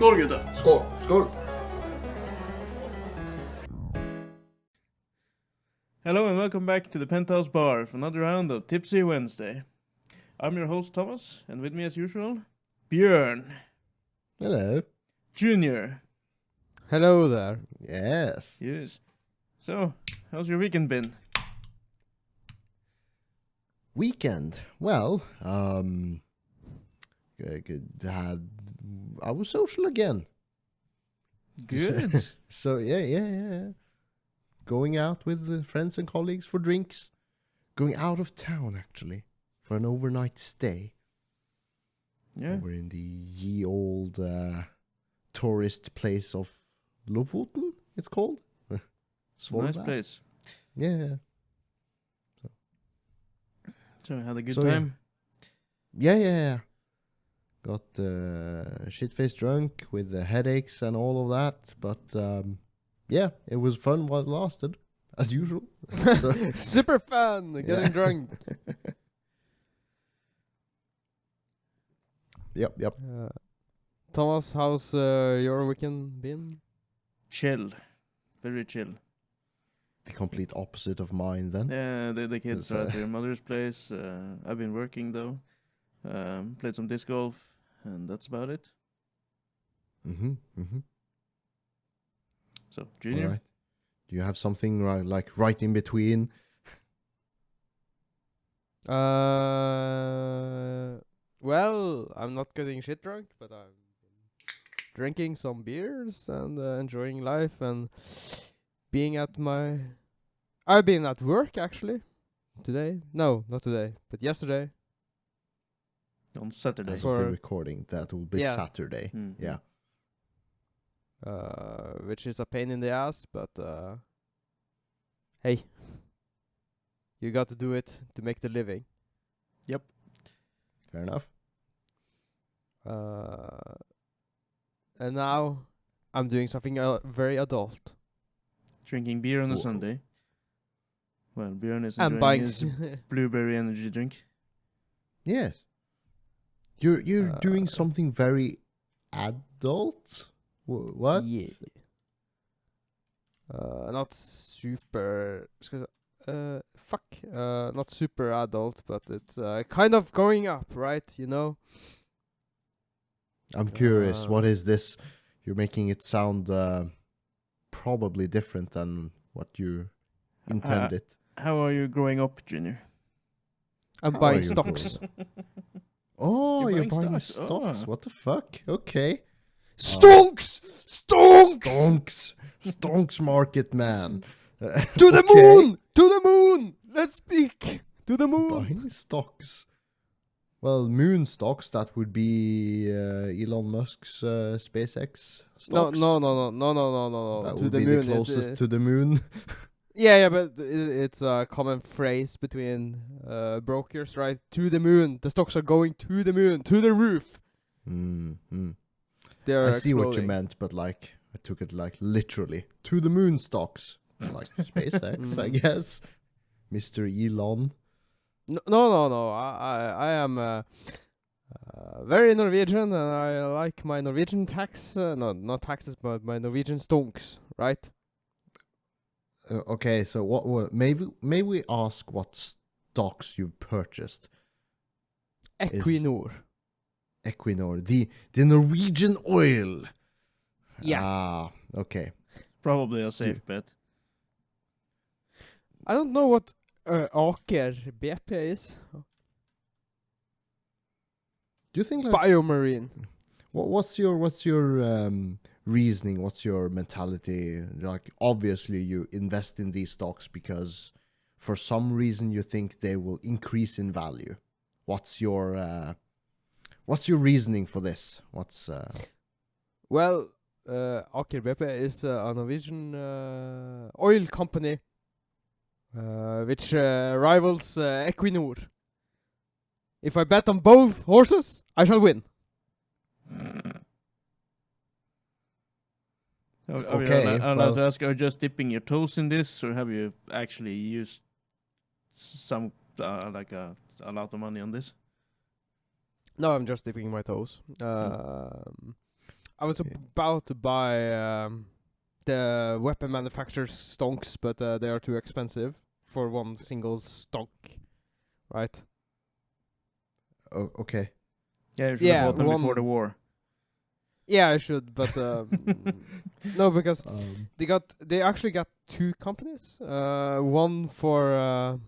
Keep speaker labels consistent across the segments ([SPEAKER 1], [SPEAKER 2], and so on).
[SPEAKER 1] Skål gutta!
[SPEAKER 2] Skål! Skål!
[SPEAKER 1] Hello and welcome back to the Penthouse Bar for another round of Tipsy Wednesday. I'm your host Thomas, and with me as usual, Björn.
[SPEAKER 2] Hello.
[SPEAKER 1] Junior.
[SPEAKER 3] Hello there.
[SPEAKER 2] Yes.
[SPEAKER 1] Yes. So, how's your weekend been?
[SPEAKER 2] Weekend. Well, I was social again.
[SPEAKER 1] Good.
[SPEAKER 2] So yeah. Going out with friends and colleagues for drinks. Going out of town actually for an overnight stay.
[SPEAKER 1] Yeah.
[SPEAKER 2] We're in the ye old tourist place of Lofoten. It's called.
[SPEAKER 1] Nice place.
[SPEAKER 2] Yeah.
[SPEAKER 1] So, had a good
[SPEAKER 2] So,
[SPEAKER 1] time?
[SPEAKER 2] Yeah. Got shit-faced drunk with the headaches and all of that, but yeah, it was fun while it lasted, as usual. So,
[SPEAKER 3] Super fun getting drunk.
[SPEAKER 2] Yep.
[SPEAKER 3] Thomas, how's your weekend been?
[SPEAKER 1] Chill. Very chill.
[SPEAKER 2] The complete opposite of mine then.
[SPEAKER 1] Yeah, the kids
[SPEAKER 2] It's,
[SPEAKER 1] are at their mother's place. I've been working though. Played some disc golf, and that's about it.
[SPEAKER 2] Mm-hmm.
[SPEAKER 1] So, Junior?
[SPEAKER 2] All right. Do you have something right in between?
[SPEAKER 3] Well, I'm not getting shit drunk, but I'm drinking some beers and enjoying life and being at I've been at work actually today. No, not today, but yesterday.
[SPEAKER 1] On Saturday.
[SPEAKER 2] As of the
[SPEAKER 3] For-
[SPEAKER 2] recording, that will be
[SPEAKER 3] Yeah.
[SPEAKER 2] Saturday.
[SPEAKER 1] Mhm.
[SPEAKER 2] Yeah.
[SPEAKER 3] Which is a pain in the ass, but hey, you got to do it to make the living.
[SPEAKER 1] Yep.
[SPEAKER 2] Fair enough.
[SPEAKER 3] And now I'm doing something very adult.
[SPEAKER 1] Drinking beer on a
[SPEAKER 2] Wha-
[SPEAKER 1] Sunday. Well, Björn is
[SPEAKER 3] I'm
[SPEAKER 1] enjoying
[SPEAKER 3] buying
[SPEAKER 1] his blueberry energy drink.
[SPEAKER 2] Yes. You're doing
[SPEAKER 3] Uh,
[SPEAKER 2] something very adult? What?
[SPEAKER 3] Yeah. Not super. Not super adult, but it's kind of going up, right? You know.
[SPEAKER 2] I'm curious, what
[SPEAKER 3] Uh,
[SPEAKER 2] is this? You're making it sound probably different than what you intended.
[SPEAKER 1] How are you growing up, Junior?
[SPEAKER 3] I'm
[SPEAKER 2] How are
[SPEAKER 3] buying
[SPEAKER 2] you
[SPEAKER 3] stocks.
[SPEAKER 2] Oh,
[SPEAKER 1] You're
[SPEAKER 2] you're
[SPEAKER 1] buying
[SPEAKER 2] buying
[SPEAKER 1] stocks?
[SPEAKER 2] stocks.
[SPEAKER 1] Oh.
[SPEAKER 2] What the fuck? Okay.
[SPEAKER 3] Stonks!
[SPEAKER 2] Stonks market man.
[SPEAKER 3] To the moon! To the moon! Let's speak! To the moon!
[SPEAKER 2] Buying stocks. Well, moon stocks, that would be Elon Musk's SpaceX stocks.
[SPEAKER 3] No.
[SPEAKER 2] That
[SPEAKER 3] To
[SPEAKER 2] would
[SPEAKER 3] the
[SPEAKER 2] be
[SPEAKER 3] moon.
[SPEAKER 2] the closest to the moon.
[SPEAKER 3] Yeah, but it's a common phrase between brokers, right? To the moon. The stocks are going to the moon, to the roof. They're
[SPEAKER 2] I see what you
[SPEAKER 3] exploding.
[SPEAKER 2] meant, but I took it literally. To the moon stocks. Like SpaceX, I guess. Mr. Elon.
[SPEAKER 3] No. I am very Norwegian, and I like my Norwegian tax. No, not taxes, but my Norwegian stonks, right?
[SPEAKER 2] Okay, so what may we ask what stocks you've purchased?
[SPEAKER 3] Equinor.
[SPEAKER 2] Equinor, the Norwegian oil.
[SPEAKER 3] Yes.
[SPEAKER 2] Ah, okay.
[SPEAKER 1] Probably a safe bet.
[SPEAKER 3] I don't know what Aker BP is.
[SPEAKER 2] Do you think
[SPEAKER 3] Biomarine.
[SPEAKER 2] what's your reasoning? What's your mentality? Obviously you invest in these stocks because for some reason you think they will increase in value. What's your reasoning for this?
[SPEAKER 3] Well, Aker BP is a Norwegian oil company which rivals Equinor. If I bet on both horses, I shall win.
[SPEAKER 1] Are
[SPEAKER 2] Okay,
[SPEAKER 1] you allowed to
[SPEAKER 2] well-
[SPEAKER 1] ask, are you just dipping your toes in this, or have you actually used some, a lot of money on this?
[SPEAKER 3] No, I'm just dipping my toes. I was about to buy the weapon manufacturer's stonks, but they are too expensive for one single stonk, right?
[SPEAKER 2] Oh, okay.
[SPEAKER 1] Yeah, you should
[SPEAKER 3] Yeah,
[SPEAKER 1] have bought them before the
[SPEAKER 3] one-
[SPEAKER 1] war.
[SPEAKER 3] Yeah, I should, but no, because
[SPEAKER 2] Um,
[SPEAKER 3] they actually got two companies. One for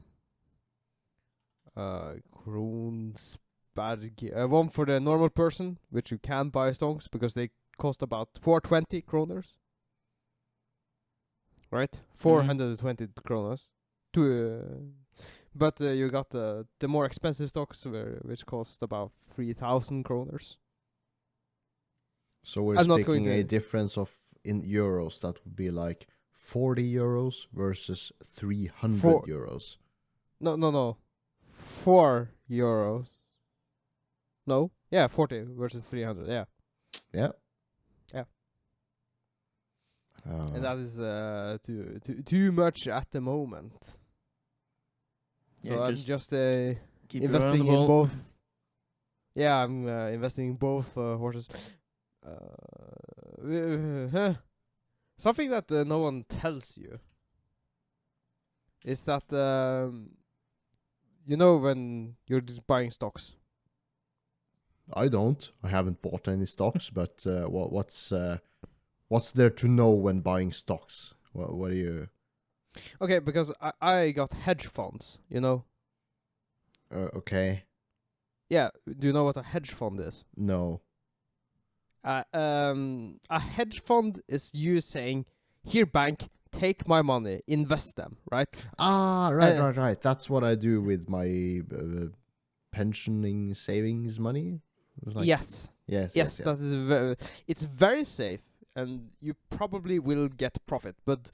[SPEAKER 3] Kronsberg, one for the normal person, which you can buy stonks because they cost about 420 kroners. Right, 420 kroners. But you got the more expensive stocks, which cost about 3,000 kroners.
[SPEAKER 2] so we're
[SPEAKER 3] I'm not going
[SPEAKER 2] speaking a
[SPEAKER 3] to-
[SPEAKER 2] difference of in euros. That would be like 40 euros versus 300
[SPEAKER 3] For-
[SPEAKER 2] euros.
[SPEAKER 3] No. 4 euros. No? Yeah, 40 versus 300, yeah.
[SPEAKER 2] Yeah.
[SPEAKER 3] Yeah.
[SPEAKER 2] Uh,
[SPEAKER 3] And that is too much at the moment. So
[SPEAKER 1] Yeah,
[SPEAKER 3] I'm
[SPEAKER 1] just
[SPEAKER 3] just
[SPEAKER 1] keep your eye on the
[SPEAKER 3] investing in
[SPEAKER 1] ball.
[SPEAKER 3] both. Yeah, I'm investing in both horses. Something that no one tells you is that you know when you're just buying stocks.
[SPEAKER 2] I don't. I haven't bought any stocks, but what's there to know when buying stocks? What do you?
[SPEAKER 3] Okay, because I got hedge funds. You know.
[SPEAKER 2] Okay.
[SPEAKER 3] Yeah. Do you know what a hedge fund is?
[SPEAKER 2] No.
[SPEAKER 3] A hedge fund is you saying, "Here, bank, take my money, invest them," right?
[SPEAKER 2] Ah, right. That's what I do with my pensioning savings money. It's like-
[SPEAKER 3] Yes.
[SPEAKER 2] Yes.
[SPEAKER 3] That is it's very safe, and you probably will get profit. But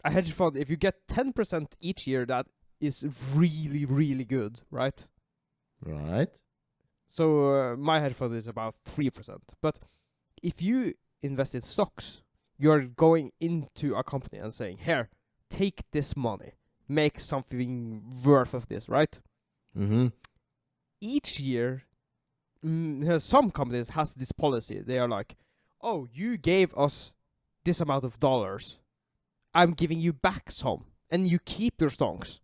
[SPEAKER 3] a hedge fund, if you get 10% each year, that is really, really good, right?
[SPEAKER 2] Right.
[SPEAKER 3] So my hedge fund is about 3%. But if you invest in stocks, you're going into a company and saying, "Here, take this money, make something worth of this," right?
[SPEAKER 2] Mm-hmm.
[SPEAKER 3] Each year, some companies has this policy. They are like, "Oh, you gave us this amount of dollars. I'm giving you back some, and you keep your stocks."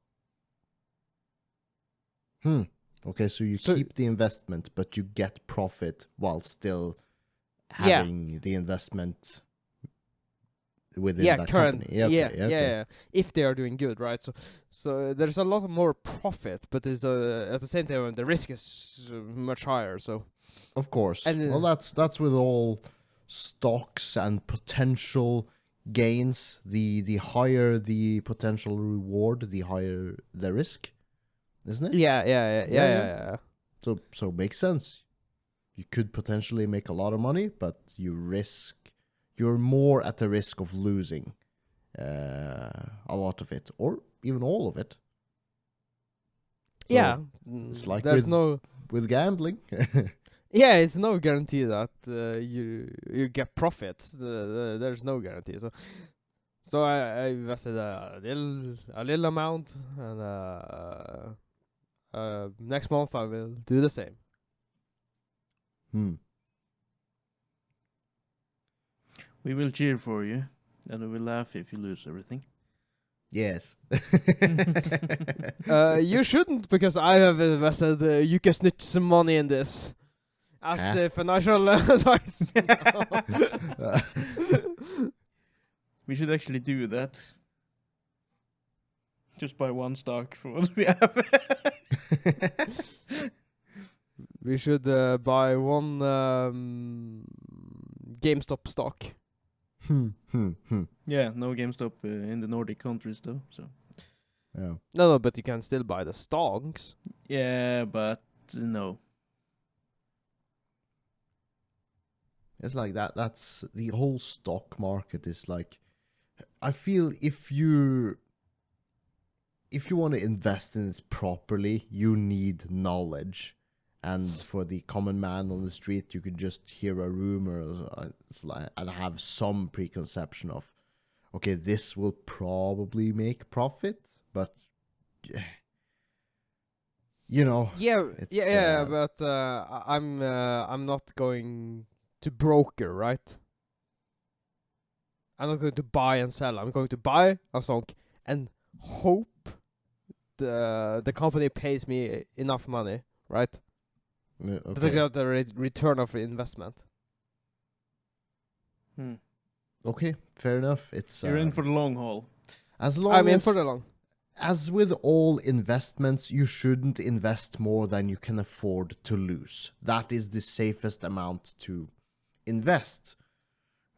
[SPEAKER 2] Okay, so you
[SPEAKER 3] So-
[SPEAKER 2] keep the investment, but you get profit while still
[SPEAKER 3] Yeah.
[SPEAKER 2] having the investment within
[SPEAKER 3] Yeah,
[SPEAKER 2] that
[SPEAKER 3] current.
[SPEAKER 2] company. Yeah, okay, okay.
[SPEAKER 3] Yeah. If they are doing good, right? So there's a lot more profit, but there's at the same time the risk is much higher. So
[SPEAKER 2] Of course.
[SPEAKER 3] And,
[SPEAKER 2] Well, that's with all stocks and potential gains. The higher the potential reward, the higher the risk, isn't it?
[SPEAKER 3] yeah.
[SPEAKER 2] So makes sense. You could potentially make a lot of money, but you're more at the risk of losing a lot of it, or even all of it. So
[SPEAKER 3] Yeah.
[SPEAKER 2] it's like
[SPEAKER 3] There's
[SPEAKER 2] with-
[SPEAKER 3] no.
[SPEAKER 2] with gambling.
[SPEAKER 3] Yeah, it's no guarantee that you get profits. There's no guarantee. So I invested a little amount, and next month I will do the same.
[SPEAKER 1] We will cheer for you, and we will laugh if you lose everything.
[SPEAKER 2] Yes.
[SPEAKER 3] You shouldn't, because I have invested. You can snitch some money in this as
[SPEAKER 2] Huh?
[SPEAKER 3] the financial advice.
[SPEAKER 1] We should actually do that. Just buy one stock for what we have.
[SPEAKER 3] We should buy one GameStop stock.
[SPEAKER 1] Yeah, no GameStop in the Nordic countries though. So
[SPEAKER 2] Yeah.
[SPEAKER 3] No, but you can still buy the stocks.
[SPEAKER 1] yeah, but no.
[SPEAKER 2] It's like that. That's the whole stock market is like. I feel if you want to invest in it properly, you need knowledge. And for the common man on the street, you can just hear a rumor and have some preconception of, okay, this will probably make profit, but you know,
[SPEAKER 3] Yeah,
[SPEAKER 2] It's,
[SPEAKER 3] but I'm not going to broker, right? I'm not going to buy and sell. I'm going to buy a song and hope the company pays me enough money, right? That I got the return of investment.
[SPEAKER 2] Okay, fair enough. It's
[SPEAKER 1] You're in for the long haul.
[SPEAKER 2] as long
[SPEAKER 3] I'm in
[SPEAKER 2] as
[SPEAKER 3] for the long.
[SPEAKER 2] as with all investments, you shouldn't invest more than you can afford to lose. That is the safest amount to invest.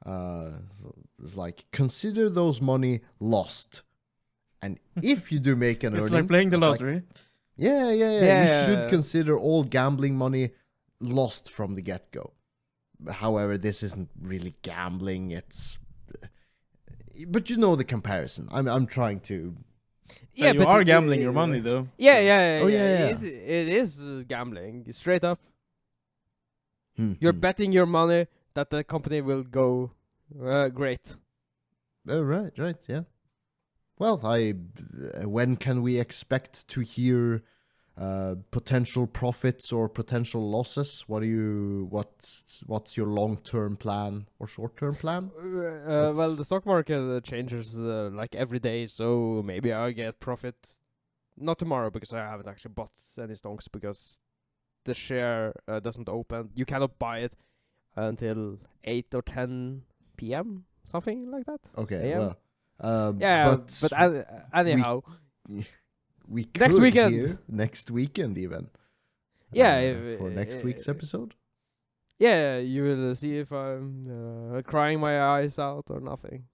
[SPEAKER 2] It's like, consider those money lost, and if you do make an
[SPEAKER 1] It's
[SPEAKER 2] earning,
[SPEAKER 1] like playing the
[SPEAKER 2] it's like,
[SPEAKER 1] lottery.
[SPEAKER 2] yeah. You should consider all gambling money lost from the get-go. However, this isn't really gambling. It's, but you know the comparison. I'm trying to.
[SPEAKER 1] Yeah, you are gambling your money though.
[SPEAKER 3] Yeah.
[SPEAKER 2] Oh, yeah.
[SPEAKER 3] It is gambling, straight up.
[SPEAKER 2] Hmm,
[SPEAKER 3] You're
[SPEAKER 2] hmm.
[SPEAKER 3] betting your money that the company will go great.
[SPEAKER 2] Oh, right, yeah. Well, when can we expect to hear potential profits or potential losses? What's your long-term plan or short-term plan?
[SPEAKER 3] Well, the stock market changes like every day, so maybe I'll get profit. Not tomorrow, because I haven't actually bought any stocks, because the share doesn't open. You cannot buy it until 8 or 10 p.m. something like that.
[SPEAKER 2] Okay,
[SPEAKER 3] AM?
[SPEAKER 2] well,
[SPEAKER 3] Yeah, but anyhow,
[SPEAKER 2] we could
[SPEAKER 3] Next weekend.
[SPEAKER 2] hear next weekend even.
[SPEAKER 3] Yeah,
[SPEAKER 2] for next week's episode.
[SPEAKER 3] yeah, you will see if I'm crying my eyes out or nothing.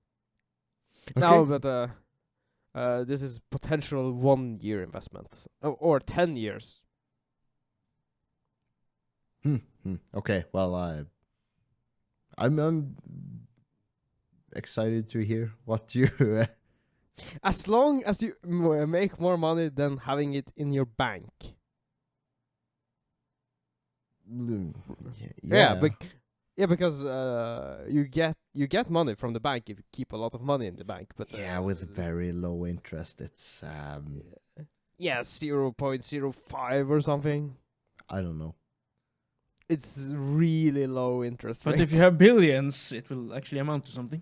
[SPEAKER 3] No,
[SPEAKER 2] Okay.
[SPEAKER 3] but this is potential 1 year investment or 10 years.
[SPEAKER 2] Okay, well, I'm excited to hear what you.
[SPEAKER 3] As long as you make more money than having it in your bank.
[SPEAKER 2] Yeah.
[SPEAKER 3] Yeah, because you get money from the bank if you keep a lot of money in the bank. But
[SPEAKER 2] Yeah, with very low interest, it's
[SPEAKER 3] 0.05 or something.
[SPEAKER 2] I don't know.
[SPEAKER 3] It's really low interest
[SPEAKER 1] But
[SPEAKER 3] rate.
[SPEAKER 1] if you have billions, it will actually amount to something.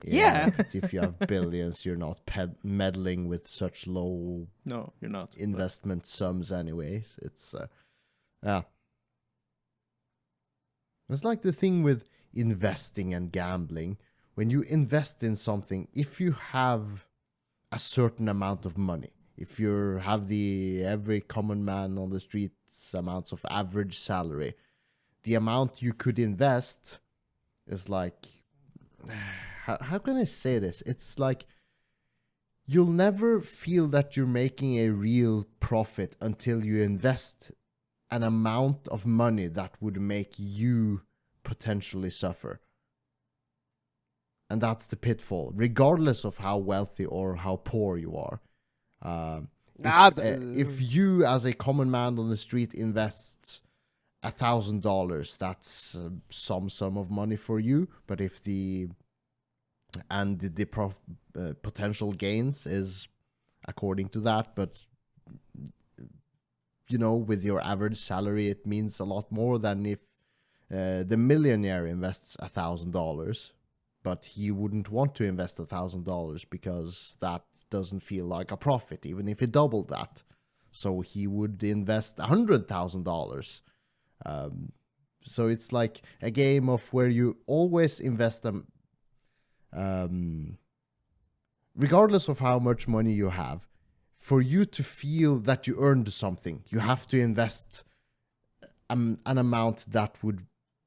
[SPEAKER 3] Yeah.
[SPEAKER 2] But if you have billions, you're not meddling with such low
[SPEAKER 1] No, you're not.
[SPEAKER 2] investment sums, anyways. It's yeah. It's like the thing with investing and gambling. When you invest in something, if you have a certain amount of money, if you have the every common man on the streets amounts of average salary, the amount you could invest is like, how can I say this? It's like, you'll never feel that you're making a real profit until you invest an amount of money that would make you potentially suffer. And that's the pitfall, regardless of how wealthy or how poor you are. If you, as a common man on the street, invests $1,000, that's some sum of money for you. But if the potential gains is according to that, but you know, with your average salary, it means a lot more than if the millionaire invests $1,000, but he wouldn't want to invest $1,000 because that doesn't feel like a profit, even if he doubled that. So he would invest $100,000. So it's like a game of where you always invest them, regardless of how much money you have. For you to feel that you earned something, you have to invest an amount that would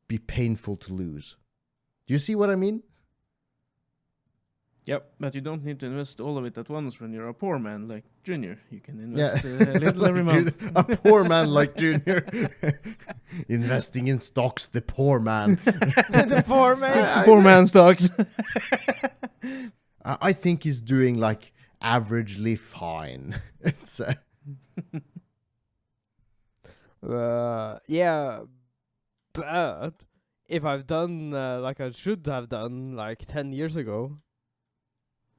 [SPEAKER 2] be painful to lose. Do you see what I mean?
[SPEAKER 1] Yep, but you don't need to invest all of it at once when you're a poor man like Junior. You can invest a little every month.
[SPEAKER 2] A poor man like Junior. Investing in stocks, the poor man.
[SPEAKER 3] The poor man.
[SPEAKER 1] It's the poor man stocks.
[SPEAKER 2] I think he's doing like averagely fine. It's
[SPEAKER 3] Yeah, but if I've done like I should have done like 10 years ago,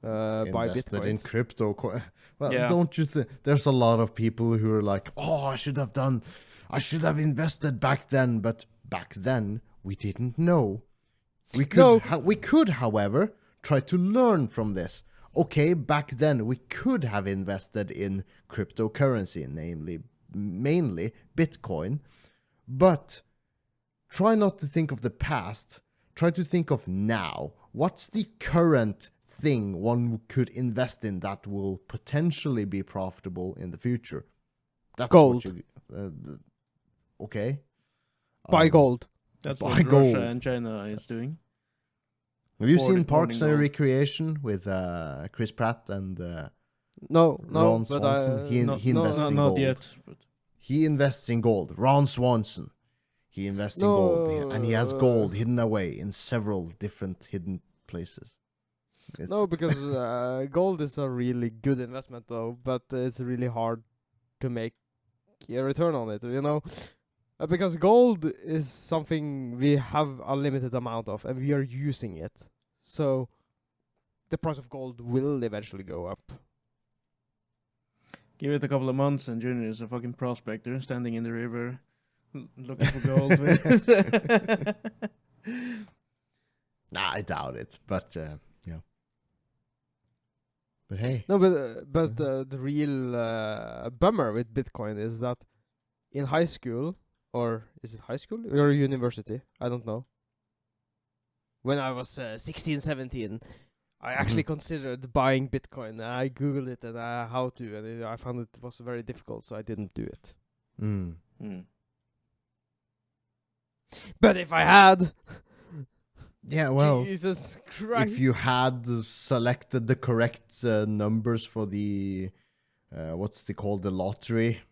[SPEAKER 3] buy
[SPEAKER 2] invested in
[SPEAKER 3] bitcoins.
[SPEAKER 2] crypto. Well,
[SPEAKER 1] Yeah.
[SPEAKER 2] don't you think there's a lot of people who are like, oh, I should have invested back then. But back then, We didn't know. We
[SPEAKER 3] No.
[SPEAKER 2] could, however, try to learn from this. Okay, back then we could have invested in cryptocurrency, mainly Bitcoin, but try not to think of the past. Try to think of now. What's the current thing one could invest in that will potentially be profitable in the future? That's
[SPEAKER 3] Gold.
[SPEAKER 2] Okay.
[SPEAKER 3] Buy gold.
[SPEAKER 1] That's
[SPEAKER 2] Buy
[SPEAKER 1] what
[SPEAKER 2] gold.
[SPEAKER 1] Russia and China is doing.
[SPEAKER 2] Have you
[SPEAKER 1] Hoarding
[SPEAKER 2] seen Parks and
[SPEAKER 1] gold.
[SPEAKER 2] Recreation with Chris Pratt and
[SPEAKER 3] No,
[SPEAKER 2] Ron
[SPEAKER 3] but
[SPEAKER 2] Swanson? He invests in
[SPEAKER 1] not
[SPEAKER 2] gold.
[SPEAKER 1] yet. But
[SPEAKER 2] He invests in gold. Ron Swanson. He invests in gold, and he has gold hidden away in several different hidden places.
[SPEAKER 3] No, because gold is a really good investment, though, but it's really hard to make a return on it, you know? Because gold is something we have a limited amount of, and we are using it. So the price of gold will eventually go up.
[SPEAKER 1] give it a couple of months, and Junior is a fucking prospector standing in the river, looking for gold.
[SPEAKER 2] Nah, I doubt it, but yeah. But hey,
[SPEAKER 3] No, but the real bummer with Bitcoin is that in high school, or is it high school or university? I don't know. When I was 16, 17, I actually considered buying Bitcoin. I googled it and how to, and I found it was very difficult, so I didn't do it. But if I had,
[SPEAKER 2] yeah, well,
[SPEAKER 3] Jesus Christ!
[SPEAKER 2] if you had selected the correct numbers for the what's it called, the lottery,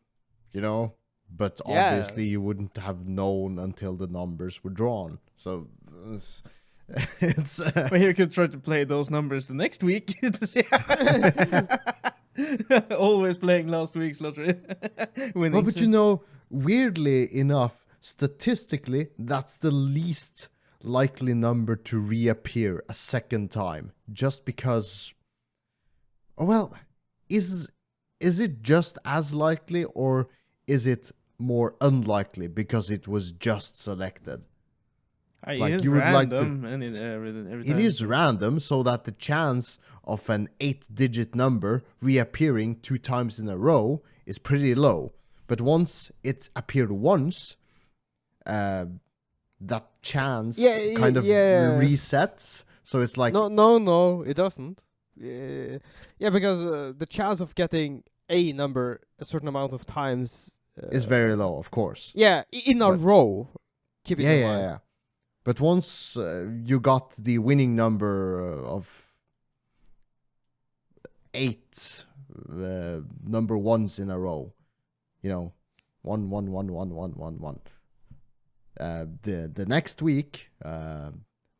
[SPEAKER 2] you know, but
[SPEAKER 3] Yeah.
[SPEAKER 2] obviously you wouldn't have known until the numbers were drawn. So it's
[SPEAKER 1] Well, you could try to play those numbers the next week to see. Always playing last week's lottery. Winning.
[SPEAKER 2] well, but you know, weirdly enough, statistically, that's the least likely number to reappear a second time, just because. Well, is it just as likely, or is it more unlikely because it was just selected? Like,
[SPEAKER 1] it is
[SPEAKER 2] you would like to-
[SPEAKER 1] random, and every
[SPEAKER 2] It
[SPEAKER 1] time.
[SPEAKER 2] is random, so that the chance of an 8-digit number reappearing 2 times in a row is pretty low. But once it appeared once, that chance kind of resets. So it's like,
[SPEAKER 3] No, it doesn't. Yeah, because the chance of getting a number a certain amount of times
[SPEAKER 2] is very low, of course.
[SPEAKER 3] Yeah, in a
[SPEAKER 2] But-
[SPEAKER 3] row. Keep it in mind.
[SPEAKER 2] Yeah. But once you got the winning number of 8 number ones in a row, you know, 1, 1, 1, 1, 1, 1, 1. The next week,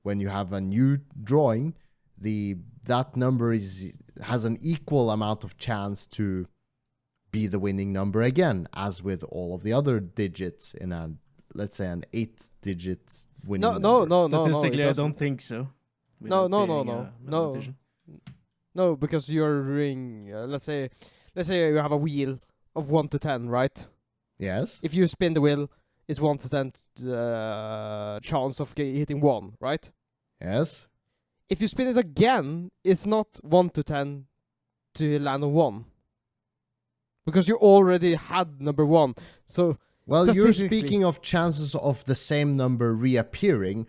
[SPEAKER 2] when you have a new drawing, that number has an equal amount of chance to be the winning number again, as with all of the other digits in a, let's say, an 8-digit winning number.
[SPEAKER 3] No,
[SPEAKER 1] Statistically,
[SPEAKER 3] it
[SPEAKER 1] I don't
[SPEAKER 3] doesn't.
[SPEAKER 1] think so.
[SPEAKER 3] No,
[SPEAKER 1] without
[SPEAKER 3] no,
[SPEAKER 1] being
[SPEAKER 3] no,
[SPEAKER 1] a
[SPEAKER 3] no.
[SPEAKER 1] mathematician.
[SPEAKER 3] No, because you're doing, let's say you have a wheel of 1 to 10, right?
[SPEAKER 2] Yes.
[SPEAKER 3] If you spin the wheel, it's 1 to 10 chance of hitting 1, right?
[SPEAKER 2] Yes.
[SPEAKER 3] If you spin it again, it's not 1 to 10 to land on 1. Because you already had number 1. So,
[SPEAKER 2] Well, you're
[SPEAKER 3] statistically-
[SPEAKER 2] speaking of chances of the same number reappearing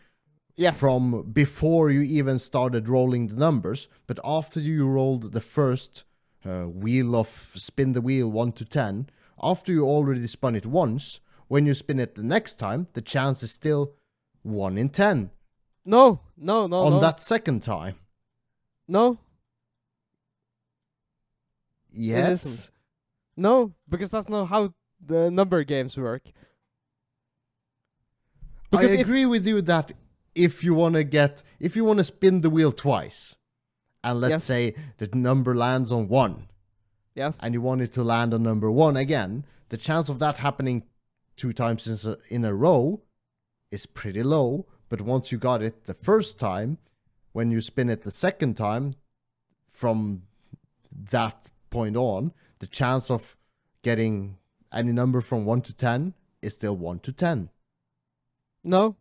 [SPEAKER 3] yes.
[SPEAKER 2] from before you even started rolling the numbers, but after you rolled the first wheel of spin the wheel 1 to 10, after you already spun it once, when you spin it the next time, the chance is still 1 in 10
[SPEAKER 3] No.
[SPEAKER 2] on that second time.
[SPEAKER 3] No.
[SPEAKER 2] Yes.
[SPEAKER 3] isn't. No, because that's not how the number games work.
[SPEAKER 2] I agree with you that if you want to spin the wheel twice, and let's
[SPEAKER 3] Yes.
[SPEAKER 2] say the number lands on 1,
[SPEAKER 3] Yes.
[SPEAKER 2] and you want it to land on number 1 again, the chance of that happening 2 times in a row is pretty low. But once you got it the first time, when you spin it the second time, from that point on, the chance of getting any number from 1 to 10 is still 1 to 10.
[SPEAKER 3] No.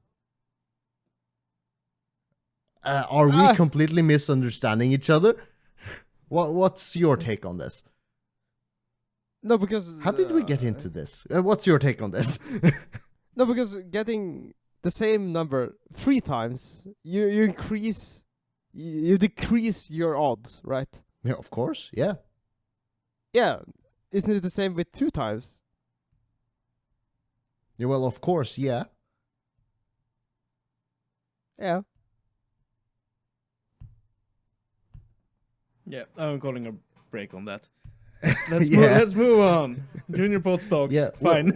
[SPEAKER 2] Are we completely misunderstanding each other? What's your take on this?
[SPEAKER 3] No, because
[SPEAKER 2] How did we get into this? What's your take on this?
[SPEAKER 3] no, because getting the same number 3 times, you increase, you decrease your odds, right?
[SPEAKER 2] Yeah, of course. Yeah.
[SPEAKER 3] Yeah, isn't it the same with 2 times?
[SPEAKER 2] Yeah. Well, of course. Yeah.
[SPEAKER 3] Yeah.
[SPEAKER 1] Yeah, I'm calling a break on that. Let's
[SPEAKER 2] Yeah.
[SPEAKER 1] let's move on. Junior pot stocks.
[SPEAKER 2] Yeah,
[SPEAKER 1] Fine.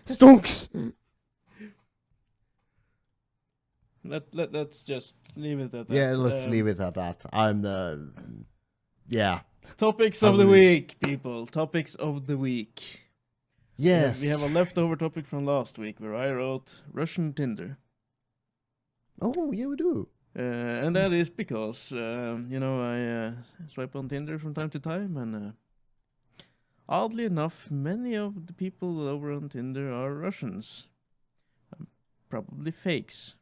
[SPEAKER 3] Stonks.
[SPEAKER 1] Let's just leave it at that.
[SPEAKER 2] Yeah. Let's leave it at that. I'm the. Yeah.
[SPEAKER 1] Topics
[SPEAKER 2] I
[SPEAKER 1] of the
[SPEAKER 2] believe-
[SPEAKER 1] week, people. Topics of the week.
[SPEAKER 2] Yes.
[SPEAKER 1] We have a leftover topic from last week where I wrote Russian Tinder.
[SPEAKER 2] Oh, yeah, we do.
[SPEAKER 1] And that is because, I swipe on Tinder from time to time, and oddly enough, many of the people over on Tinder are Russians. Probably fakes.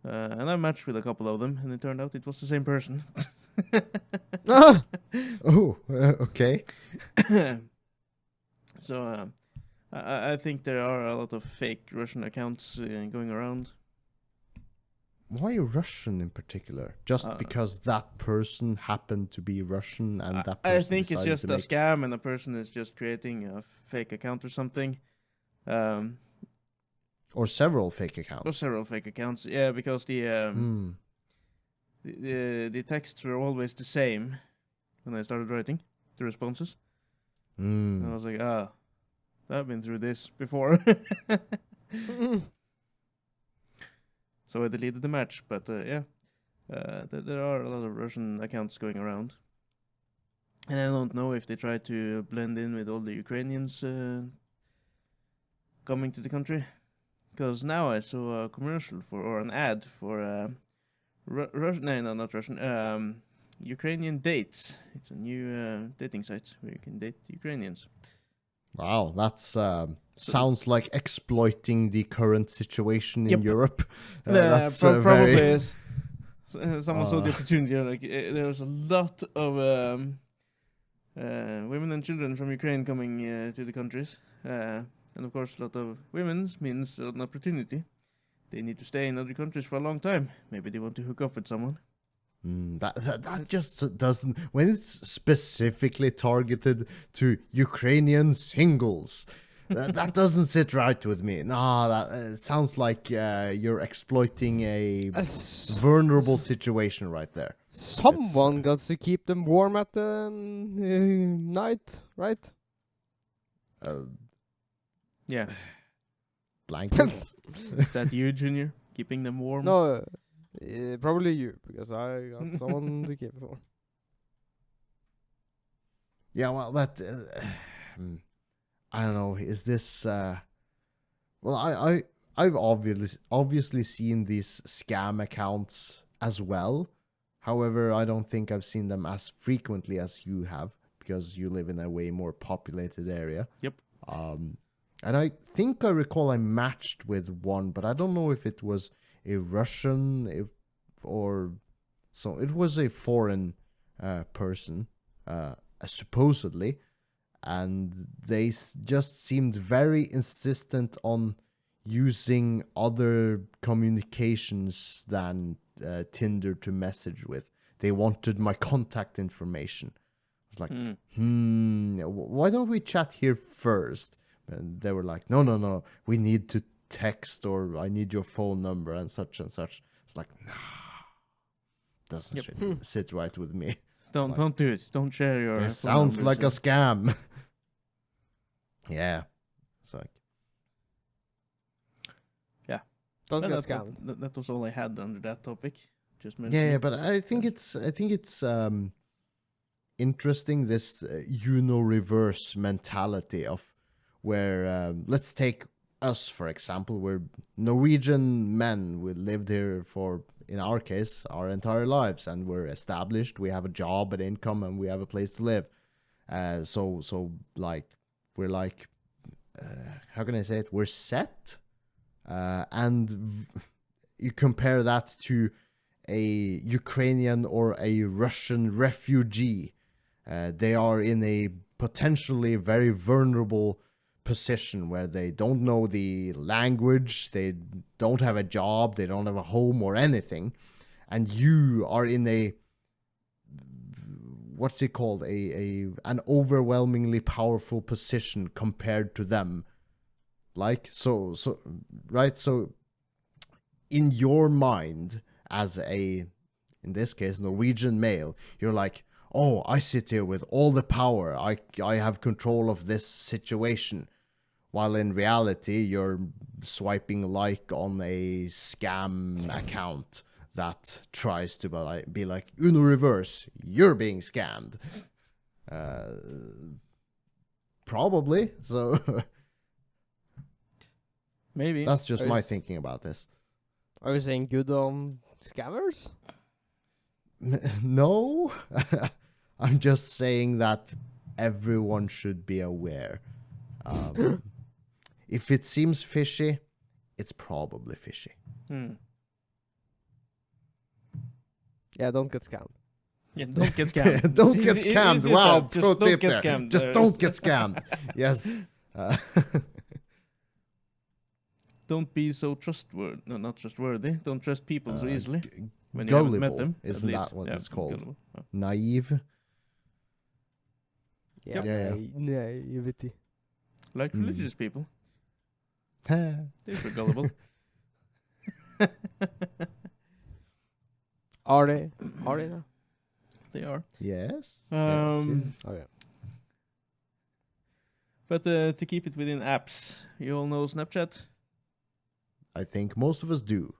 [SPEAKER 1] And I matched with a couple of them, and it turned out it was the same person.
[SPEAKER 3] Ah!
[SPEAKER 2] Oh, okay.
[SPEAKER 1] So I think there are a lot of fake Russian accounts going around.
[SPEAKER 2] Why Russian in particular? Just because that person happened to be Russian and that person
[SPEAKER 1] I think it's
[SPEAKER 2] decided
[SPEAKER 1] just
[SPEAKER 2] to
[SPEAKER 1] a
[SPEAKER 2] make...
[SPEAKER 1] scam, and the person is just creating a fake account or something.
[SPEAKER 2] Or several fake
[SPEAKER 1] Or
[SPEAKER 2] accounts.
[SPEAKER 1] several fake accounts. Yeah, because
[SPEAKER 2] Hmm.
[SPEAKER 1] the texts were always the same when I started writing the responses. And I
[SPEAKER 2] Hmm.
[SPEAKER 1] was like, I've been through this before. So I deleted the match. But there are a lot of Russian accounts going around. And I don't know if they try to blend in with all the Ukrainians coming to the country. Because now I saw a commercial or an ad for Russian, no, not Russian, Ukrainian dates. It's a new dating site where you can date Ukrainians.
[SPEAKER 2] Wow, that's sounds like exploiting the current situation in
[SPEAKER 1] Yep.
[SPEAKER 2] Europe.
[SPEAKER 1] That's
[SPEAKER 2] That's
[SPEAKER 1] probably
[SPEAKER 2] very...
[SPEAKER 1] is. Someone saw the opportunity. Like there was a lot of women and children from Ukraine coming to the countries, and of course, a lot of women means an opportunity. They need to stay in other countries for a long time. Maybe they want to hook up with someone.
[SPEAKER 2] That just doesn't... When it's specifically targeted to Ukrainian singles, that doesn't sit right with me. No, that it sounds like you're exploiting a vulnerable situation right there.
[SPEAKER 3] Someone got to keep them warm at the night, right?
[SPEAKER 1] Yeah,
[SPEAKER 2] Blankets.
[SPEAKER 1] is that you, Junior? Keeping them warm?
[SPEAKER 3] No, probably you, because I got someone to keep warm.
[SPEAKER 2] Yeah, well, that... I don't know. Is this... well, I've obviously seen these scam accounts as well. However, I don't think I've seen them as frequently as you have, because you live in a way more populated area.
[SPEAKER 1] Yep.
[SPEAKER 2] And I think I recall I matched with one, but I don't know if it was a Russian or... So it was a foreign person, supposedly. And they just seemed very insistent on using other communications than Tinder to message with. They wanted my contact information. It's like, why don't we chat here first? And they were like, no, we need to text, or I need your phone number and such and such. It's like, nah, doesn't sit right with me.
[SPEAKER 1] Don't do it. Don't share your.
[SPEAKER 2] It sounds like a scam. Yeah. It's like...
[SPEAKER 3] Don't
[SPEAKER 1] Well,
[SPEAKER 3] get scammed.
[SPEAKER 1] that was all I had under that topic. Just mentioned
[SPEAKER 2] Yeah,
[SPEAKER 1] it.
[SPEAKER 2] but I think it's interesting, this reverse mentality of where let's take us for example. We're Norwegian men. We lived here for, in our case, our entire lives, and we're established. We have a job, an income, and we have a place to live. So like we're like how can I say it? We're set, and you compare that to a Ukrainian or a Russian refugee. They are in a potentially very vulnerable position where they don't know the language, they don't have a job, they don't have a home or anything, and you are in a, what's it called, an overwhelmingly powerful position compared to them. Like, so right, so in your mind as a, in this case, Norwegian male, you're like, oh, I sit here with all the power, I have control of this situation, while in reality you're swiping like on a scam account that tries to be like, Uno reverse, you're being scammed. Probably. So
[SPEAKER 1] Maybe.
[SPEAKER 2] that's just my
[SPEAKER 3] Is-
[SPEAKER 2] thinking about this.
[SPEAKER 3] Are you saying good on scammers?
[SPEAKER 2] No, I'm just saying that everyone should be aware. If it seems fishy, it's probably fishy.
[SPEAKER 3] Yeah, don't get scammed.
[SPEAKER 1] Yeah, don't get scammed.
[SPEAKER 2] Don't get
[SPEAKER 1] Easy-
[SPEAKER 2] scammed.
[SPEAKER 1] easy
[SPEAKER 2] Wow,
[SPEAKER 1] job. Just
[SPEAKER 2] pro
[SPEAKER 1] don't
[SPEAKER 2] tip
[SPEAKER 1] get
[SPEAKER 2] there.
[SPEAKER 1] scammed.
[SPEAKER 2] Just don't get scammed. Yes.
[SPEAKER 1] Don't be so trustworthy. No, not trustworthy. Don't trust people so easily when you
[SPEAKER 2] gullible,
[SPEAKER 1] haven't met them. at
[SPEAKER 2] isn't
[SPEAKER 1] least.
[SPEAKER 2] that what
[SPEAKER 1] Yeah,
[SPEAKER 2] it's called?
[SPEAKER 1] gullible. Oh.
[SPEAKER 2] Naive.
[SPEAKER 3] Yeah,
[SPEAKER 2] Yeah.
[SPEAKER 3] naivety.
[SPEAKER 1] Like
[SPEAKER 2] Mm.
[SPEAKER 1] religious people.
[SPEAKER 2] Ha.
[SPEAKER 1] They're gullible.
[SPEAKER 3] Are they? Are they now?
[SPEAKER 1] They are.
[SPEAKER 2] Yes.
[SPEAKER 1] Um,
[SPEAKER 3] Oh yeah.
[SPEAKER 1] But to keep it within apps, you all know Snapchat.
[SPEAKER 2] I think most of us do.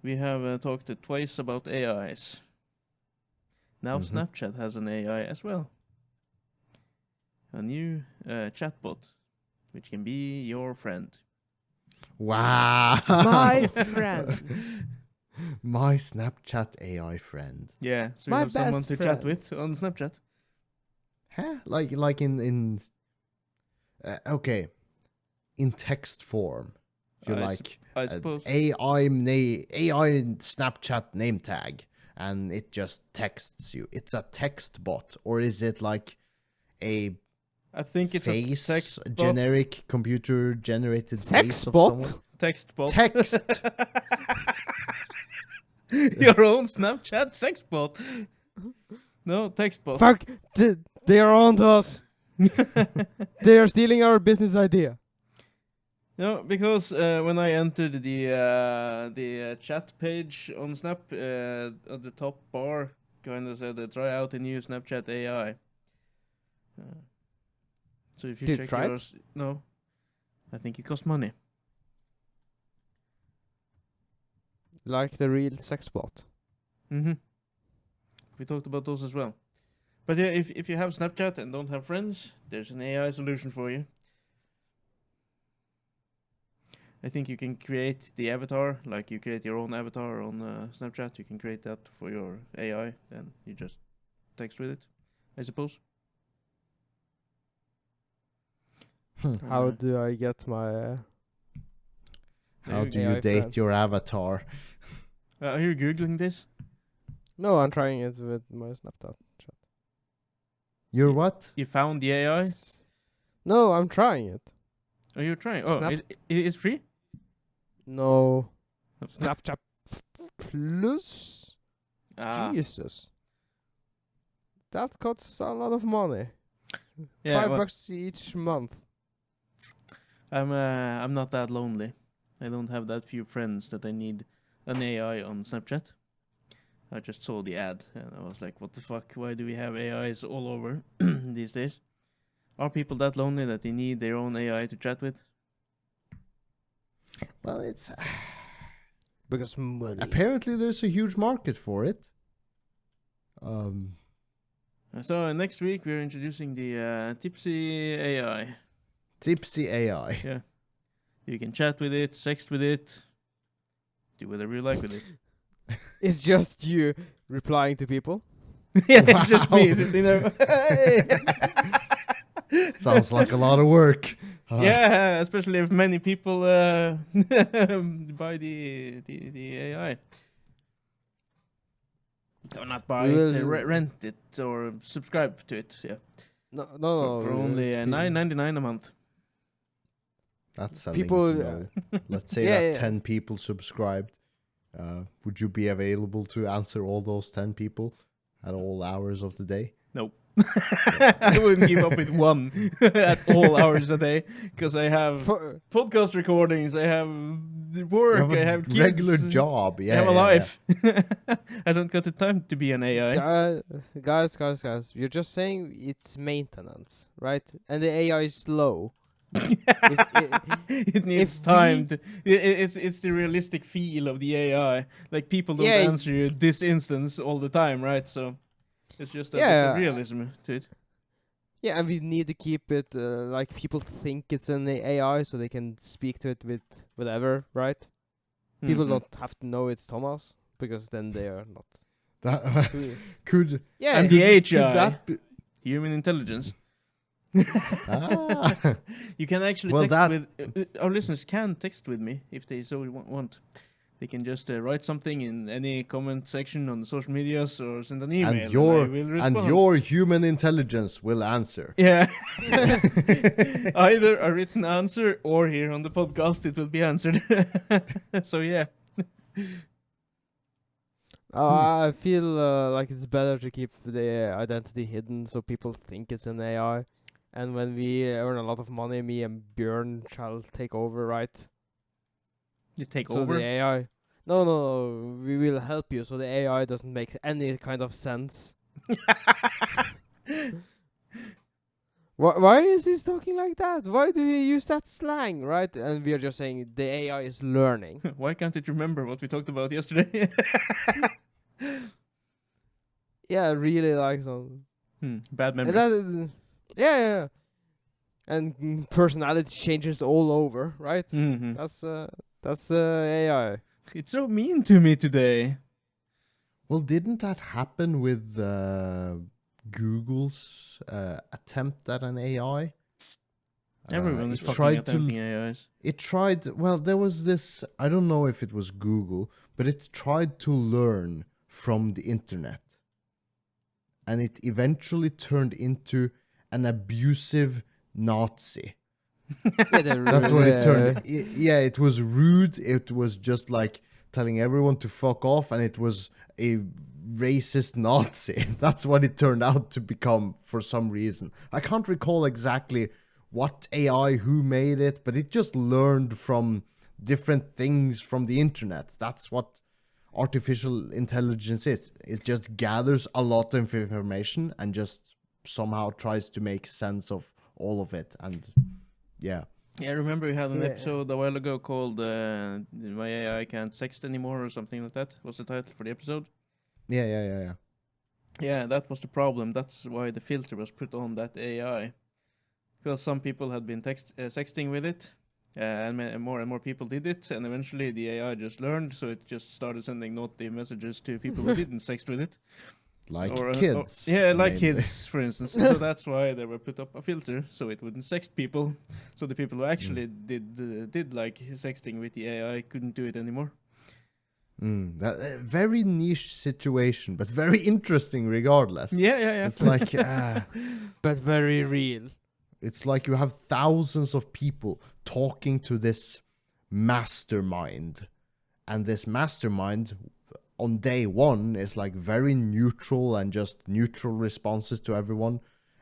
[SPEAKER 1] We have talked twice about AIs. Now
[SPEAKER 2] Mhm.
[SPEAKER 1] Snapchat has an AI as well. A new chatbot, which can be your friend.
[SPEAKER 2] Wow.
[SPEAKER 3] My friend.
[SPEAKER 2] My Snapchat AI friend.
[SPEAKER 1] Yeah, so
[SPEAKER 3] My
[SPEAKER 1] you have someone
[SPEAKER 3] best
[SPEAKER 1] to chat
[SPEAKER 3] friend.
[SPEAKER 1] with on Snapchat.
[SPEAKER 2] Huh? Like in okay, in text form. You're
[SPEAKER 1] I
[SPEAKER 2] like
[SPEAKER 1] I suppose.
[SPEAKER 2] AI Snapchat name tag, and it just texts you. It's a text bot, or is it like a
[SPEAKER 1] I think it's
[SPEAKER 2] face,
[SPEAKER 1] a text bot.
[SPEAKER 2] generic computer generated
[SPEAKER 3] Sex
[SPEAKER 2] face of
[SPEAKER 3] bot?
[SPEAKER 2] someone?
[SPEAKER 1] Text bot.
[SPEAKER 2] Text.
[SPEAKER 1] Your own Snapchat sex bot. No, text bot.
[SPEAKER 3] Fuck! They are on to us. They are stealing our business idea.
[SPEAKER 1] No, because when I entered the chat page on Snap, at the top bar kind of said try out a new Snapchat AI. So if you
[SPEAKER 3] Did you
[SPEAKER 1] check
[SPEAKER 3] try it?
[SPEAKER 1] yours, no, I think it cost money.
[SPEAKER 3] Like the real sex bot.
[SPEAKER 1] Mm-hmm. We talked about those as well. But yeah, if you have Snapchat and don't have friends, there's an AI solution for you. I think you can create the avatar, like you create your own avatar on Snapchat. You can create that for your AI, then you just text with it, I suppose.
[SPEAKER 3] How
[SPEAKER 1] Uh,
[SPEAKER 3] do I get my?
[SPEAKER 2] How
[SPEAKER 1] you
[SPEAKER 2] do
[SPEAKER 1] go.
[SPEAKER 2] you
[SPEAKER 3] AI
[SPEAKER 2] date
[SPEAKER 3] friend.
[SPEAKER 2] your avatar?
[SPEAKER 1] Are you googling this?
[SPEAKER 3] No, I'm trying it with my Snapchat chat.
[SPEAKER 2] You're
[SPEAKER 1] Y-
[SPEAKER 2] what?
[SPEAKER 1] You found the AI?
[SPEAKER 3] No, I'm trying it.
[SPEAKER 1] Are you trying? Oh,
[SPEAKER 3] Snap-
[SPEAKER 1] it is free?
[SPEAKER 3] No, Snapchat Plus.
[SPEAKER 1] Ah,
[SPEAKER 3] Jesus, that costs a lot of money.
[SPEAKER 1] yeah. well,
[SPEAKER 3] $5 each month.
[SPEAKER 1] I'm not that lonely. I don't have that few friends that I need an AI on Snapchat. I just saw the ad and I was like, what the fuck? Why do we have AIs all over these days? Are people that lonely that they need their own AI to chat with?
[SPEAKER 2] Well, it's
[SPEAKER 3] Because money.
[SPEAKER 2] apparently there's a huge market for it.
[SPEAKER 1] So next week we're introducing the Tipsy AI.
[SPEAKER 2] Tipsy AI.
[SPEAKER 1] Yeah. You can chat with it, sext with it, do whatever you like with it.
[SPEAKER 3] It's just you replying to people.
[SPEAKER 1] Yeah, it's just me
[SPEAKER 2] Wow.
[SPEAKER 1] sitting there. Hey!
[SPEAKER 2] Sounds like a lot of work.
[SPEAKER 1] Yeah, especially if many people buy the AI. Or not buy
[SPEAKER 3] We
[SPEAKER 1] it,
[SPEAKER 3] will-
[SPEAKER 1] rent it or subscribe to it. Yeah,
[SPEAKER 3] No,
[SPEAKER 1] for only $9.99 a month.
[SPEAKER 2] That's selling
[SPEAKER 3] People,
[SPEAKER 2] it low. Let's say
[SPEAKER 3] yeah,
[SPEAKER 2] that
[SPEAKER 3] yeah.
[SPEAKER 2] 10 people subscribed. Would you be available to answer all those 10 people at all hours of the day?
[SPEAKER 1] I wouldn't keep up with one at all hours a day because I have
[SPEAKER 3] For,
[SPEAKER 1] podcast recordings, I have
[SPEAKER 2] You
[SPEAKER 1] work,
[SPEAKER 2] have
[SPEAKER 1] I
[SPEAKER 2] a
[SPEAKER 1] have kids,
[SPEAKER 2] regular job.
[SPEAKER 1] I
[SPEAKER 2] Yeah,
[SPEAKER 1] have a
[SPEAKER 2] yeah,
[SPEAKER 1] life. I don't got the time to be an AI.
[SPEAKER 3] guys, you're just saying it's maintenance, right? And the AI is slow.
[SPEAKER 1] It needs
[SPEAKER 3] if
[SPEAKER 1] time
[SPEAKER 3] we-
[SPEAKER 1] to. It's the realistic feel of the AI. Like people don't
[SPEAKER 3] Yeah,
[SPEAKER 1] answer you this instance all the time, right? So it's just a bit
[SPEAKER 3] Yeah.
[SPEAKER 1] of realism to it.
[SPEAKER 3] Yeah, and we need to keep it like people think it's an AI, so they can speak to it with whatever, right? People
[SPEAKER 1] Mhm.
[SPEAKER 3] don't have to know it's Thomas because then they are not.
[SPEAKER 2] That could
[SPEAKER 3] Yeah,
[SPEAKER 1] And the HI,
[SPEAKER 2] could that be?
[SPEAKER 1] human intelligence.
[SPEAKER 2] Ah.
[SPEAKER 1] You can actually
[SPEAKER 2] Well,
[SPEAKER 1] text
[SPEAKER 2] that-
[SPEAKER 1] with our listeners can text with me if they so want. They can just write something in any comment section on the social medias or send an email.
[SPEAKER 2] and your
[SPEAKER 1] I will respond.
[SPEAKER 2] and your human intelligence will answer.
[SPEAKER 1] Yeah. Either a written answer or here on the podcast it will be answered. So yeah.
[SPEAKER 3] I feel like it's better to keep the identity hidden so people think it's an AI. And when we earn a lot of money, me and Björn shall take over, right?
[SPEAKER 1] You take
[SPEAKER 3] So
[SPEAKER 1] over.
[SPEAKER 3] the AI. No, we will help you so the AI doesn't make any kind of sense. Why is he talking like that? Why do he use that slang, right? And we are just saying the AI is learning.
[SPEAKER 1] Why can't it remember what we talked about yesterday?
[SPEAKER 3] Yeah, really like some.
[SPEAKER 1] Bad memory.
[SPEAKER 3] And that is, yeah. And personality changes all over, right?
[SPEAKER 1] Mhm.
[SPEAKER 3] That's AI.
[SPEAKER 1] It's so mean to me today.
[SPEAKER 2] Well, didn't that happen with Google's attempt at an AI?
[SPEAKER 1] Everyone is
[SPEAKER 2] it
[SPEAKER 1] fucking
[SPEAKER 2] tried to
[SPEAKER 1] attempting AIs.
[SPEAKER 2] It tried, well, there was this, I don't know if it was Google, but it tried to learn from the internet. And it eventually turned into an abusive Nazi.
[SPEAKER 3] Yeah,
[SPEAKER 2] That's what it turned. Yeah, it was rude. It was just like telling everyone to fuck off, and it was a racist Nazi. That's what it turned out to become for some reason. I can't recall exactly what AI, who made it, but it just learned from different things from the internet. That's what artificial intelligence is. It just gathers a lot of information and just somehow tries to make sense of all of it. And yeah.
[SPEAKER 1] Yeah, I remember we had an
[SPEAKER 3] Yeah.
[SPEAKER 1] episode a while ago called My AI Can't Sext Anymore or something like that. Was the title for the episode?
[SPEAKER 2] Yeah.
[SPEAKER 1] Yeah, that was the problem. That's why the filter was put on that AI. Because some people had been sexting with it, and more and more people did it, and eventually the AI just learned, so it just started sending naughty messages to people who didn't sext with it.
[SPEAKER 2] Like
[SPEAKER 1] Or,
[SPEAKER 2] kids.
[SPEAKER 1] yeah, like
[SPEAKER 2] mainly.
[SPEAKER 1] kids, for instance. So that's why they were put up a filter, so it wouldn't sext people. So the people who actually did like sexting with the AI couldn't do it anymore.
[SPEAKER 2] That very niche situation, but very interesting regardless.
[SPEAKER 1] Yeah.
[SPEAKER 2] It's like
[SPEAKER 3] but very real.
[SPEAKER 2] it's like you have thousands of people talking to this mastermind, and this mastermind on day one is like very neutral and just neutral responses to everyone.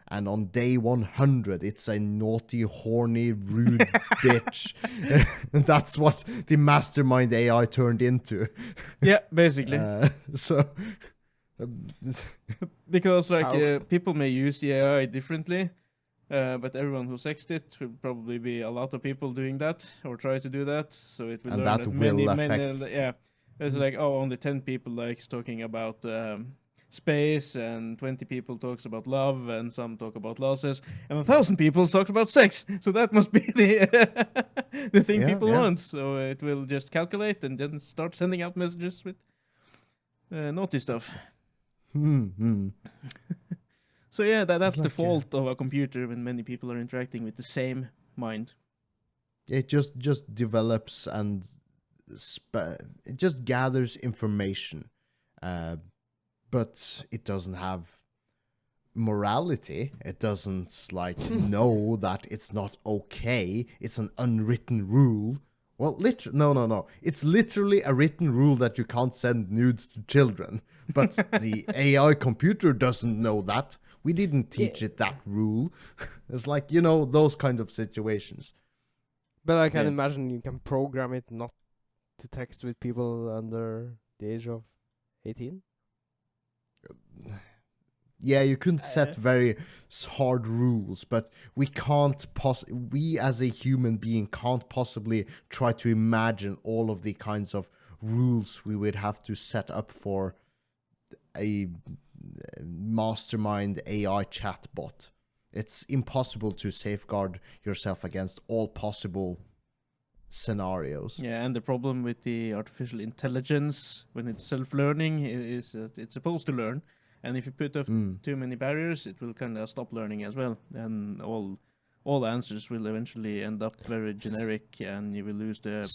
[SPEAKER 2] And on day 100, it's a naughty, horny, rude bitch. And that's what the mastermind AI turned into.
[SPEAKER 1] Yeah, basically.
[SPEAKER 2] So,
[SPEAKER 1] Because like
[SPEAKER 3] How-
[SPEAKER 1] people may use the AI differently, but everyone who sexted it will probably be a lot of people doing that or try to do that. So it will
[SPEAKER 2] And
[SPEAKER 1] learn
[SPEAKER 2] that
[SPEAKER 1] that
[SPEAKER 2] will
[SPEAKER 1] many,
[SPEAKER 2] affect-
[SPEAKER 1] yeah. It's like only 10 people likes talking about space, and 20 people talks about love, and some talk about losses, and 1,000 people talks about sex. So that must be the the thing
[SPEAKER 2] Yeah,
[SPEAKER 1] people
[SPEAKER 2] yeah.
[SPEAKER 1] want. So it will just calculate and then start sending out messages with naughty stuff. So yeah, that's
[SPEAKER 2] It's
[SPEAKER 1] the
[SPEAKER 2] like,
[SPEAKER 1] fault of a computer when many people are interacting with the same mind.
[SPEAKER 2] It just develops and it just gathers information, but it doesn't have morality. It doesn't like know that it's not okay. It's an unwritten rule. Well, no. It's literally a written rule that you can't send nudes to children. But the AI computer doesn't know that. We didn't teach it that rule. It's like, those kind of situations.
[SPEAKER 3] But I can
[SPEAKER 1] Yeah.
[SPEAKER 3] imagine you can program it not to text with people under the age of 18.
[SPEAKER 2] Yeah, you can set very hard rules, but we as a human being can't possibly try to imagine all of the kinds of rules we would have to set up for a mastermind AI chatbot. It's impossible to safeguard yourself against all possible scenarios.
[SPEAKER 1] Yeah, and the problem with the artificial intelligence when it's self-learning is that it's supposed to learn, and if you put up too many barriers, it will kind of stop learning as well, and all answers will eventually end up very generic, and you will lose the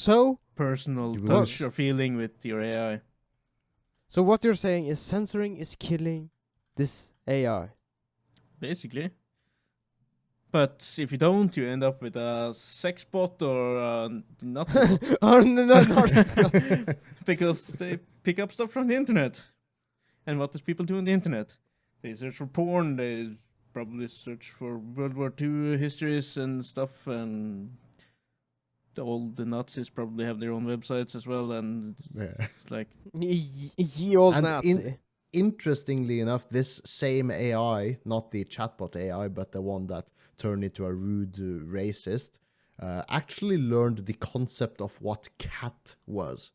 [SPEAKER 1] personal
[SPEAKER 2] You will
[SPEAKER 1] touch
[SPEAKER 2] lose-
[SPEAKER 1] or feeling with your AI.
[SPEAKER 3] So what you're saying is censoring is killing this AI.
[SPEAKER 1] Basically. But if you don't, you end up with a sex bot or a Nazi bot.
[SPEAKER 3] Oh, no.
[SPEAKER 1] Because they pick up stuff from the internet. And what does people do on the internet? They search for porn, they probably search for World War II histories and stuff, and all the Nazis probably have their own websites as well, and
[SPEAKER 2] Yeah.
[SPEAKER 1] like...
[SPEAKER 3] Ye old
[SPEAKER 2] And
[SPEAKER 3] Nazi.
[SPEAKER 2] Interestingly enough, this same AI, not the chatbot AI, but the one that turned into a rude racist, actually learned the concept of what cat was.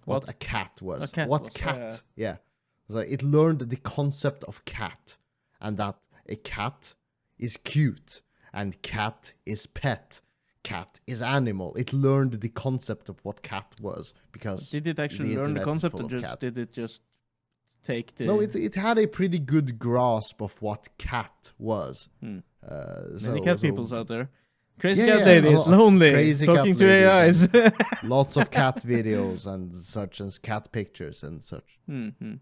[SPEAKER 2] What a cat was.
[SPEAKER 1] A cat
[SPEAKER 2] what
[SPEAKER 1] was,
[SPEAKER 2] cat? Yeah. So it learned the concept of cat, and that a cat is cute, and cat is pet. Cat is animal. It learned the concept of what cat was because
[SPEAKER 1] Did it actually
[SPEAKER 2] the
[SPEAKER 1] learn the
[SPEAKER 2] internet is
[SPEAKER 1] concept,
[SPEAKER 2] full
[SPEAKER 1] or
[SPEAKER 2] of
[SPEAKER 1] just
[SPEAKER 2] cat.
[SPEAKER 1] did it just take the...
[SPEAKER 2] No, it had a pretty good grasp of what cat was.
[SPEAKER 1] Many
[SPEAKER 2] So-
[SPEAKER 1] cat
[SPEAKER 2] so
[SPEAKER 1] peoples out there. Crazy
[SPEAKER 2] Yeah,
[SPEAKER 1] cat
[SPEAKER 2] yeah,
[SPEAKER 1] ladies,
[SPEAKER 2] a lot.
[SPEAKER 1] lonely,
[SPEAKER 2] Crazy
[SPEAKER 1] talking
[SPEAKER 2] cat
[SPEAKER 1] to
[SPEAKER 2] ladies
[SPEAKER 1] AIs.
[SPEAKER 2] lots of cat videos and such, and cat pictures and such.
[SPEAKER 1] Mm-hmm.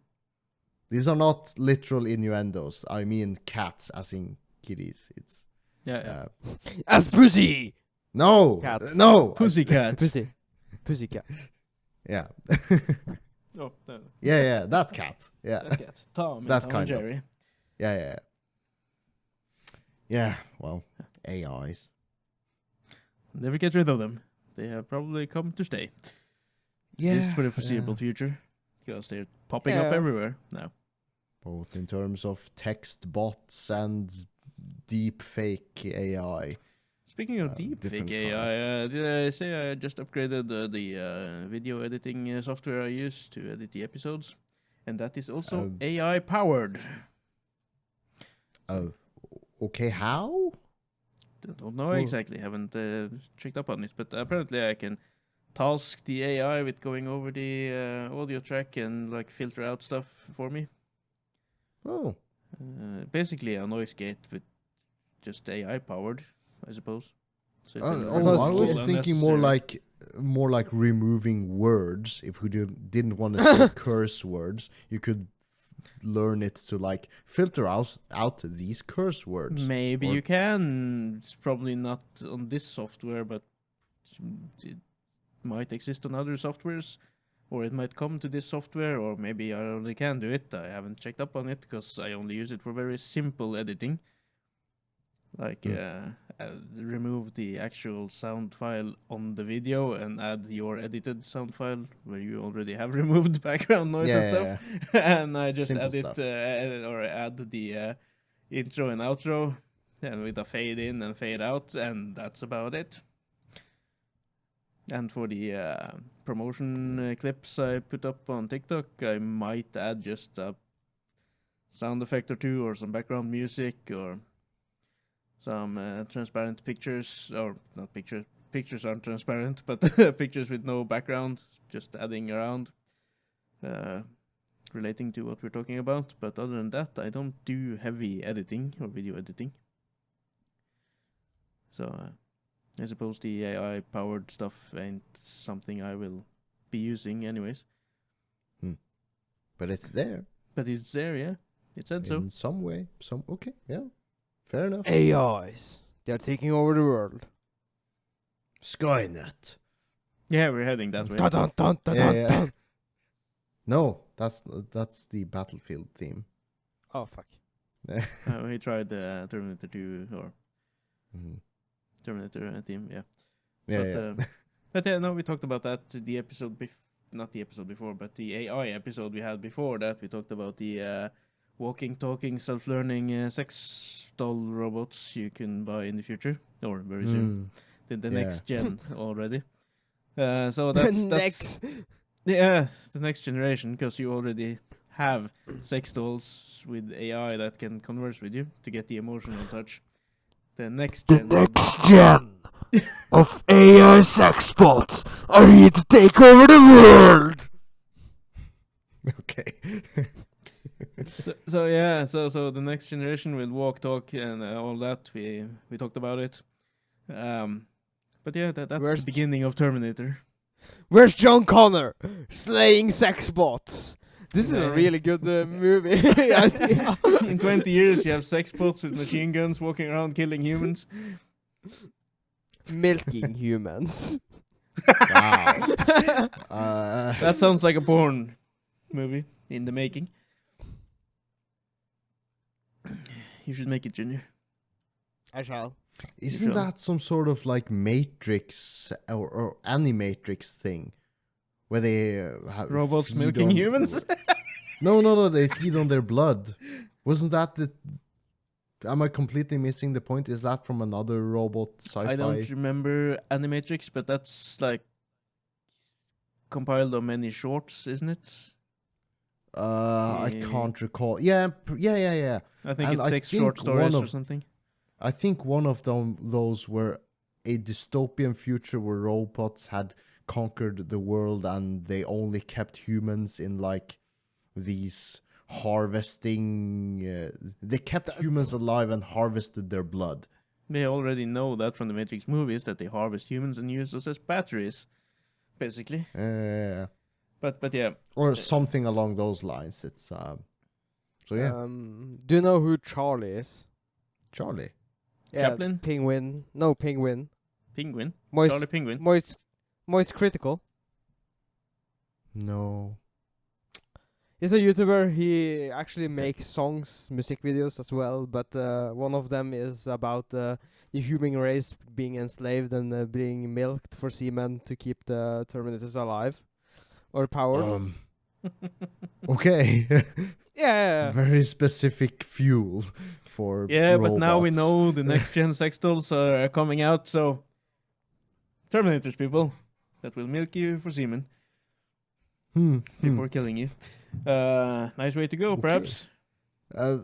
[SPEAKER 2] These are not literal innuendos. I mean cats, as in kitties. It's
[SPEAKER 1] Yeah.
[SPEAKER 3] As pussy!
[SPEAKER 2] no,
[SPEAKER 3] Cats.
[SPEAKER 2] no,
[SPEAKER 1] Pussycat.
[SPEAKER 3] Pussycat.
[SPEAKER 2] yeah,
[SPEAKER 1] Oh, no.
[SPEAKER 2] yeah, that cat, yeah,
[SPEAKER 1] That cat. Tom
[SPEAKER 2] That
[SPEAKER 1] and Tom
[SPEAKER 2] kind
[SPEAKER 1] and
[SPEAKER 2] of.
[SPEAKER 1] Jerry.
[SPEAKER 2] yeah. Well, AIs.
[SPEAKER 1] Never get rid of them. They have probably come to stay.
[SPEAKER 2] Yeah,
[SPEAKER 1] At least for the foreseeable
[SPEAKER 2] yeah.
[SPEAKER 1] future. Because they're popping up
[SPEAKER 3] Yeah.
[SPEAKER 1] everywhere now.
[SPEAKER 2] Both in terms of text bots and deep fake AI.
[SPEAKER 1] Speaking of
[SPEAKER 2] different
[SPEAKER 1] deepfake AI, did I say I just upgraded the video editing software I use to edit the episodes? And that is also AI powered.
[SPEAKER 2] Oh, okay. How?
[SPEAKER 1] Don't know
[SPEAKER 2] Cool.
[SPEAKER 1] exactly, haven't checked up on it, but apparently I can task the AI with going over the audio track and like filter out stuff for me.
[SPEAKER 2] Oh,
[SPEAKER 1] Basically a noise gate with just AI powered, I suppose. So it
[SPEAKER 2] I
[SPEAKER 1] will
[SPEAKER 3] Because
[SPEAKER 1] remove
[SPEAKER 2] was
[SPEAKER 1] all
[SPEAKER 2] thinking more like removing words. If we didn't want to say curse words, you could learn it to like filter out these curse words.
[SPEAKER 1] Maybe
[SPEAKER 2] or-
[SPEAKER 1] you can. It's probably not on this software, but it might exist on other softwares, or it might come to this software, or maybe I already can do it. I haven't checked up on it because I only use it for very simple editing. Like remove the actual sound file on the video and add your edited sound file where you already have removed background noise and stuff. And I just
[SPEAKER 2] Simple
[SPEAKER 1] edit
[SPEAKER 2] stuff.
[SPEAKER 1] or add the intro and outro, and with a fade in and fade out, and that's about it. And for the promotion clips I put up on TikTok, I might add just a sound effect or two, or some background music, or some transparent pictures, or not pictures. Pictures aren't transparent, but pictures with no background, just adding around, relating to what we're talking about. But other than that, I don't do heavy editing or video editing. So I suppose the AI powered stuff ain't something I will be using anyways.
[SPEAKER 2] But it's there
[SPEAKER 1] But it's there, yeah. It said so.
[SPEAKER 2] in some way. Okay, yeah, fair enough.
[SPEAKER 3] AIs. They're taking over the world.
[SPEAKER 2] Skynet.
[SPEAKER 1] Yeah, we're heading that way.
[SPEAKER 3] Dun, dun, dun, dun,
[SPEAKER 2] Yeah,
[SPEAKER 3] dun,
[SPEAKER 2] yeah.
[SPEAKER 3] dun.
[SPEAKER 2] No, that's the Battlefield theme.
[SPEAKER 3] Oh, fuck.
[SPEAKER 1] We tried Terminator 2 or
[SPEAKER 2] Mhm.
[SPEAKER 1] Terminator theme, yeah.
[SPEAKER 2] Yeah,
[SPEAKER 1] But,
[SPEAKER 2] yeah.
[SPEAKER 1] But yeah, no, we talked about that the episode not the episode before, but the AI episode we had before that. We talked about the walking, talking, self-learning sex doll robots you can buy in the future or very soon. The
[SPEAKER 2] Yeah.
[SPEAKER 1] next gen already. So that's
[SPEAKER 3] Next.
[SPEAKER 1] yeah, the next generation, because you already have sex dolls with AI that can converse with you to get the emotional touch. The next gen.
[SPEAKER 3] gen of AI sex bots are here to take over the world.
[SPEAKER 2] Okay.
[SPEAKER 1] So the next generation will walk, talk, and all that. We talked about it. But yeah, that's
[SPEAKER 3] Where's
[SPEAKER 1] the beginning of Terminator.
[SPEAKER 3] Where's John Connor slaying sex bots? This is a
[SPEAKER 1] Yeah.
[SPEAKER 3] really good movie idea.
[SPEAKER 1] In 20 years, you have sex bots with machine guns walking around killing humans.
[SPEAKER 3] Milking humans.
[SPEAKER 2] Wow.
[SPEAKER 1] That sounds like a porn movie in the making. You should make it, Junior.
[SPEAKER 3] I shall.
[SPEAKER 2] Isn't
[SPEAKER 1] Sure.
[SPEAKER 2] that some sort of like Matrix or Animatrix thing, where they have
[SPEAKER 1] Robots
[SPEAKER 2] feed
[SPEAKER 1] milking
[SPEAKER 2] on-
[SPEAKER 1] humans?
[SPEAKER 2] No, they feed on their blood. Wasn't that the? Am I completely missing the point? Is that from another robot sci-fi?
[SPEAKER 1] I don't remember Animatrix, but that's like compiled of many shorts, isn't it?
[SPEAKER 2] I can't recall. Yeah.
[SPEAKER 1] I think
[SPEAKER 2] And
[SPEAKER 1] it's
[SPEAKER 2] I
[SPEAKER 1] 6
[SPEAKER 2] think
[SPEAKER 1] short stories
[SPEAKER 2] one
[SPEAKER 1] or
[SPEAKER 2] of-
[SPEAKER 1] something.
[SPEAKER 2] I think one of those were a dystopian future where robots had conquered the world and they only kept humans in like these harvesting. They kept humans alive and harvested their blood.
[SPEAKER 1] They already know that from the Matrix movies that they harvest humans and use us as batteries, basically. But yeah,
[SPEAKER 2] Or something along those lines. It's so yeah,
[SPEAKER 3] Do you know who Charlie is?
[SPEAKER 2] Charlie.
[SPEAKER 1] Chaplin?
[SPEAKER 3] Penguin. No, Penguin.
[SPEAKER 1] Penguin.
[SPEAKER 3] Moist.
[SPEAKER 1] Charlie Penguin.
[SPEAKER 3] Moist Critical.
[SPEAKER 2] No.
[SPEAKER 3] He's a YouTuber. He actually makes songs, music videos as well. But one of them is about the human race being enslaved and being milked for semen to keep the Terminators alive or powered.
[SPEAKER 2] Okay.
[SPEAKER 3] Yeah.
[SPEAKER 2] Very specific fuel for
[SPEAKER 1] Yeah, but now we
[SPEAKER 2] robots.
[SPEAKER 1] know the next gen sex dolls are coming out, so Terminators, people, that will milk you for semen before killing you. Nice way to go,
[SPEAKER 2] Okay.
[SPEAKER 1] perhaps.
[SPEAKER 2] Uh,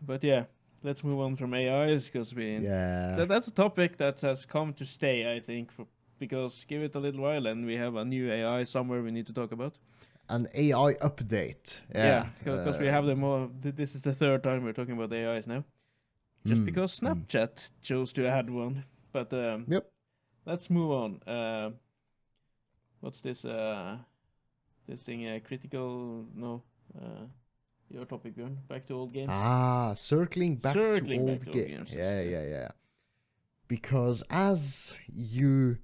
[SPEAKER 1] But yeah, let's move on from AIs because
[SPEAKER 2] yeah.
[SPEAKER 1] that's a topic that has come to stay, I think, because give it a little while and we have a new AI somewhere we need to talk about.
[SPEAKER 2] An AI update.
[SPEAKER 1] Yeah, because we have them all. This is the third time we're talking about AIs now. Just because Snapchat chose to add one. But
[SPEAKER 2] Yep.
[SPEAKER 1] let's move on. What's this? This thing? Critical? No. Your topic, Björn. Back to old games.
[SPEAKER 2] Circling back
[SPEAKER 1] Circling
[SPEAKER 2] to
[SPEAKER 1] back
[SPEAKER 2] old
[SPEAKER 1] to old
[SPEAKER 2] games.
[SPEAKER 1] games,
[SPEAKER 2] Yeah. Because as you,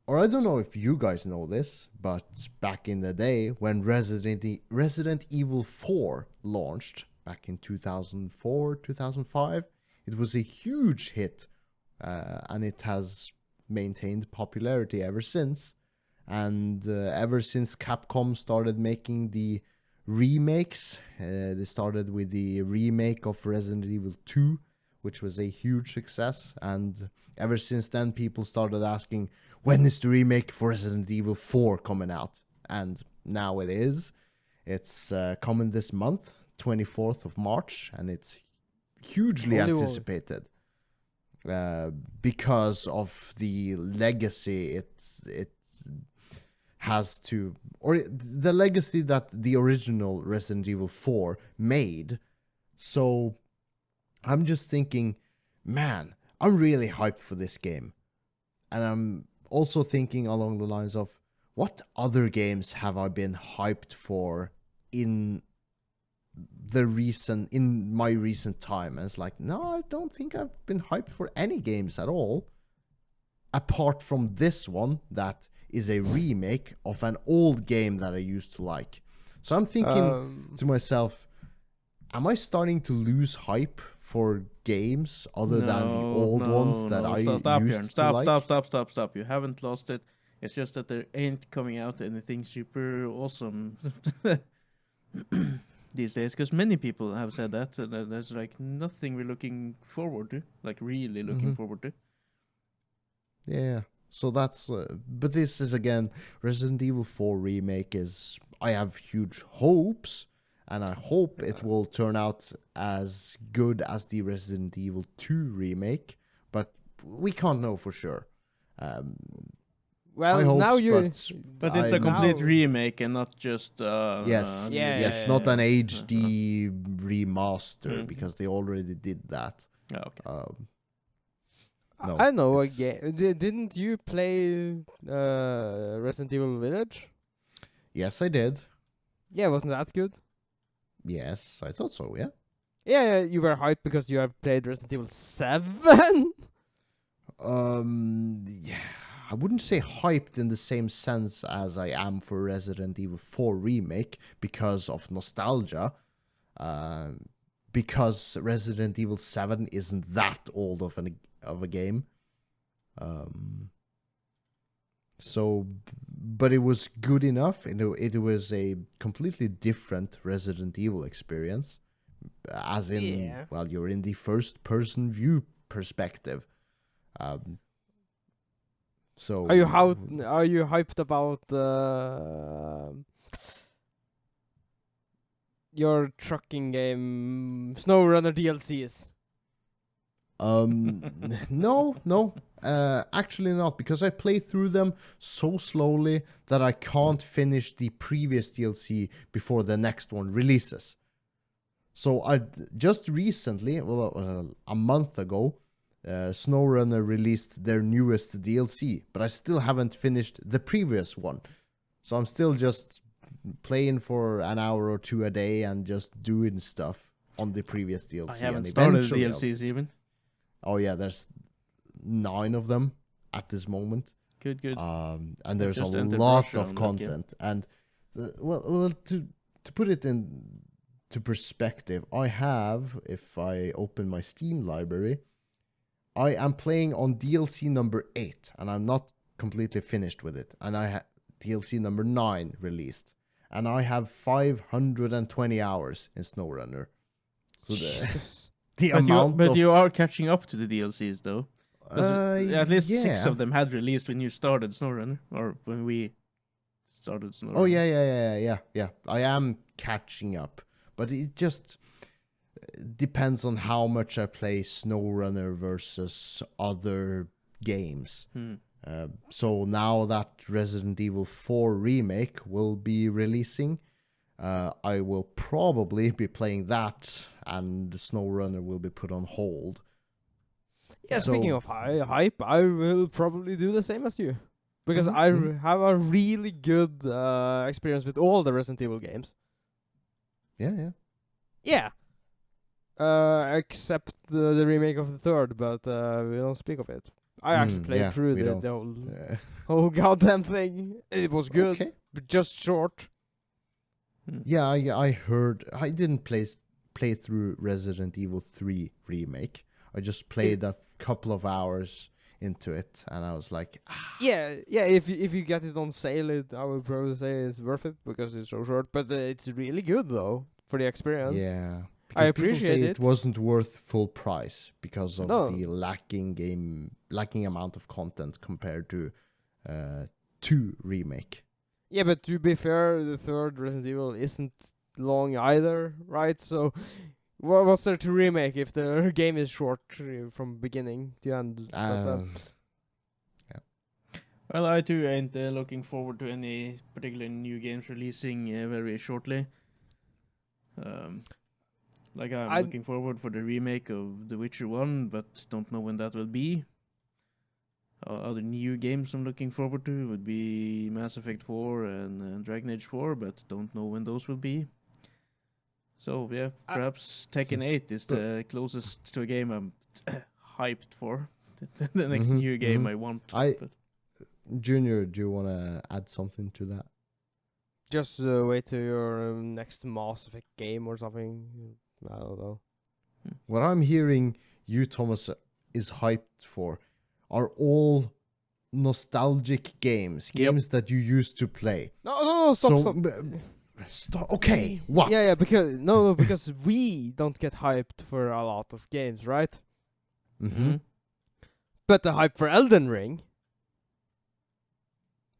[SPEAKER 2] or I don't know if you guys know this, but back in the day when Resident Evil 4 launched back in 2004, 2005, it was a huge hit, and it has maintained popularity ever since. And ever since Capcom started making the remakes, they started with the remake of Resident Evil 2, which was a huge success, and ever since then people started asking, when is the remake for Resident Evil 4 coming out? And now it is. It's coming this month, 24th of March, and it's hugely
[SPEAKER 3] Holy moly.
[SPEAKER 2] anticipated because of the legacy it has to, or the legacy that the original Resident Evil 4 made. So I'm just thinking, man, I'm really hyped for this game. And I'm also thinking along the lines of, what other games have I been hyped for in my recent time? And it's like, no, I don't think I've been hyped for any games at all, apart from this one that is a remake of an old game that I used to like. So I'm thinking to myself, am I starting to lose hype for games other than the old ones that I
[SPEAKER 1] stop,
[SPEAKER 2] used
[SPEAKER 1] Björn.
[SPEAKER 2] to
[SPEAKER 1] Stop,
[SPEAKER 2] like?
[SPEAKER 1] stop. You haven't lost it. It's just that there ain't coming out anything super awesome these days, because many people have said that, and there's like nothing we're looking forward to, like really looking forward to.
[SPEAKER 2] Yeah. So that's, but this is again, Resident Evil 4 remake is, I have huge hopes, and I hope it will turn out as good as the Resident Evil 2 remake, but we can't know for sure.
[SPEAKER 3] Well,
[SPEAKER 2] high hopes,
[SPEAKER 3] now you're.
[SPEAKER 1] But it's a
[SPEAKER 2] I'm-
[SPEAKER 1] complete
[SPEAKER 3] Now-
[SPEAKER 1] remake and not just
[SPEAKER 2] Yes,
[SPEAKER 3] Yeah,
[SPEAKER 2] yes,
[SPEAKER 3] yeah,
[SPEAKER 2] not
[SPEAKER 3] yeah.
[SPEAKER 2] an HD remaster,
[SPEAKER 1] Mhm.
[SPEAKER 2] because they already did that.
[SPEAKER 1] Yeah, okay.
[SPEAKER 2] No,
[SPEAKER 3] I know a
[SPEAKER 2] it's-
[SPEAKER 3] game. Didn't you play Resident Evil Village?
[SPEAKER 2] Yes, I did.
[SPEAKER 3] Yeah, wasn't that good?
[SPEAKER 2] Yes, I thought so, yeah.
[SPEAKER 3] Yeah, you were hyped because you have played Resident Evil 7.
[SPEAKER 2] Yeah, I wouldn't say hyped in the same sense as I am for Resident Evil 4 remake because of nostalgia. Because Resident Evil 7 isn't that old of a game. So, but it was good enough. It was a completely different Resident Evil experience, as in,
[SPEAKER 3] Yeah.
[SPEAKER 2] well, you're in the first person view perspective. So
[SPEAKER 3] Are you hyped about your trucking game SnowRunner DLCs?
[SPEAKER 2] No, actually not, because I play through them so slowly that I can't finish the previous DLC before the next one releases. So I just recently, a month ago, SnowRunner released their newest DLC, but I still haven't finished the previous one. So I'm still just playing for an hour or two a day and just doing stuff on the previous DLC.
[SPEAKER 1] I haven't
[SPEAKER 2] and
[SPEAKER 1] started
[SPEAKER 2] eventually
[SPEAKER 1] DLCs even.
[SPEAKER 2] Oh yeah, there's 9 of them at this moment.
[SPEAKER 1] Good.
[SPEAKER 2] And there's a
[SPEAKER 1] just entered
[SPEAKER 2] lot
[SPEAKER 1] Russia
[SPEAKER 2] of
[SPEAKER 1] on that game.
[SPEAKER 2] content. And to put it to perspective, I have, if I open my Steam library, I am playing on DLC number 8, and I'm not completely finished with it. And I have DLC number 9 released, and I have 520 hours in SnowRunner. So the amount
[SPEAKER 1] But
[SPEAKER 2] of
[SPEAKER 1] you are catching up to the DLCs though. 'Cause at least 6
[SPEAKER 2] yeah.
[SPEAKER 1] of them had released when you started SnowRunner, or when we started SnowRunner.
[SPEAKER 2] Oh yeah. I am catching up, but it just depends on how much I play SnowRunner versus other games. So now that Resident Evil 4 remake will be releasing, I will probably be playing that, and the SnowRunner will be put on hold.
[SPEAKER 3] Yeah, speaking
[SPEAKER 2] So-
[SPEAKER 3] of hype, I will probably do the same as you. Because
[SPEAKER 2] Mhm,
[SPEAKER 3] I
[SPEAKER 2] mhm.
[SPEAKER 3] have a really good experience with all the Resident Evil games.
[SPEAKER 2] Yeah.
[SPEAKER 3] Yeah. Except the remake of the third, but we don't speak of it. I actually played
[SPEAKER 2] yeah,
[SPEAKER 3] through
[SPEAKER 2] we
[SPEAKER 3] the
[SPEAKER 2] don't.
[SPEAKER 3] whole goddamn thing. It was good,
[SPEAKER 2] Okay.
[SPEAKER 3] but just short.
[SPEAKER 2] Yeah, I heard. I didn't play through Resident Evil 3 remake. I just played a couple of hours into it, and I was like,
[SPEAKER 3] Yeah. If you get it on sale, I would probably say it's worth it because it's so short. But it's really good though for the experience.
[SPEAKER 2] yeah.
[SPEAKER 3] I
[SPEAKER 2] Because people say
[SPEAKER 3] appreciate
[SPEAKER 2] it
[SPEAKER 3] it.
[SPEAKER 2] wasn't worth full price because of
[SPEAKER 3] No.
[SPEAKER 2] the lacking amount of content compared to 2 remake.
[SPEAKER 3] Yeah, but to be fair, the third Resident Evil isn't long either, right? So, what's there to remake if the game is short from beginning to end?
[SPEAKER 1] Well, I too ain't looking forward to any particular new games releasing very shortly. Like I'm
[SPEAKER 3] I-
[SPEAKER 1] looking forward for the remake of The Witcher 1, but don't know when that will be. Other new games I'm looking forward to would be Mass Effect 4 and Dragon Age 4, but don't know when those will be. So yeah,
[SPEAKER 3] I-
[SPEAKER 1] perhaps Tekken 8 is the closest to a game I'm hyped for. The next
[SPEAKER 2] Mhm,
[SPEAKER 1] new game
[SPEAKER 2] mhm.
[SPEAKER 1] I want.
[SPEAKER 2] I-
[SPEAKER 1] but
[SPEAKER 2] Junior, do you want to add something to that?
[SPEAKER 3] Just wait till your next Mass Effect game or something. I don't know.
[SPEAKER 2] What I'm hearing you, Thomas, is hyped for are all nostalgic games,
[SPEAKER 1] Yep.
[SPEAKER 2] games that you used to play.
[SPEAKER 3] No, stop,
[SPEAKER 2] So,
[SPEAKER 3] stop.
[SPEAKER 2] Stop. Okay, what?
[SPEAKER 3] Yeah, because we don't get hyped for a lot of games, right?
[SPEAKER 2] Mm-hmm.
[SPEAKER 3] But the hype for Elden Ring,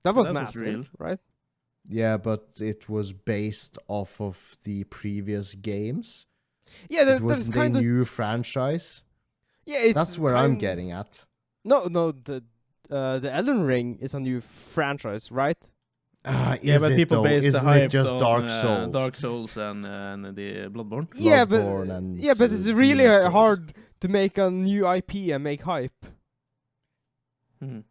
[SPEAKER 3] that was
[SPEAKER 1] That was
[SPEAKER 3] massive,
[SPEAKER 1] real.
[SPEAKER 3] right?
[SPEAKER 2] Yeah, but it was based off of the previous games.
[SPEAKER 3] Yeah,
[SPEAKER 2] It
[SPEAKER 3] there's
[SPEAKER 2] wasn't a
[SPEAKER 3] kind of
[SPEAKER 2] new franchise.
[SPEAKER 3] yeah. It's
[SPEAKER 2] That's where I'm
[SPEAKER 3] kind-
[SPEAKER 2] getting at.
[SPEAKER 3] No, the Elden Ring is a new franchise, right?
[SPEAKER 1] Yeah, but people base the
[SPEAKER 2] Isn't
[SPEAKER 1] hype
[SPEAKER 2] it just
[SPEAKER 1] on
[SPEAKER 2] Dark Souls?
[SPEAKER 1] Dark Souls and the Bloodborne.
[SPEAKER 3] Yeah,
[SPEAKER 2] Bloodborne
[SPEAKER 3] but
[SPEAKER 2] and
[SPEAKER 3] it's really
[SPEAKER 2] Demon's Souls.
[SPEAKER 3] hard to make a new IP and make hype.
[SPEAKER 1] Mhm.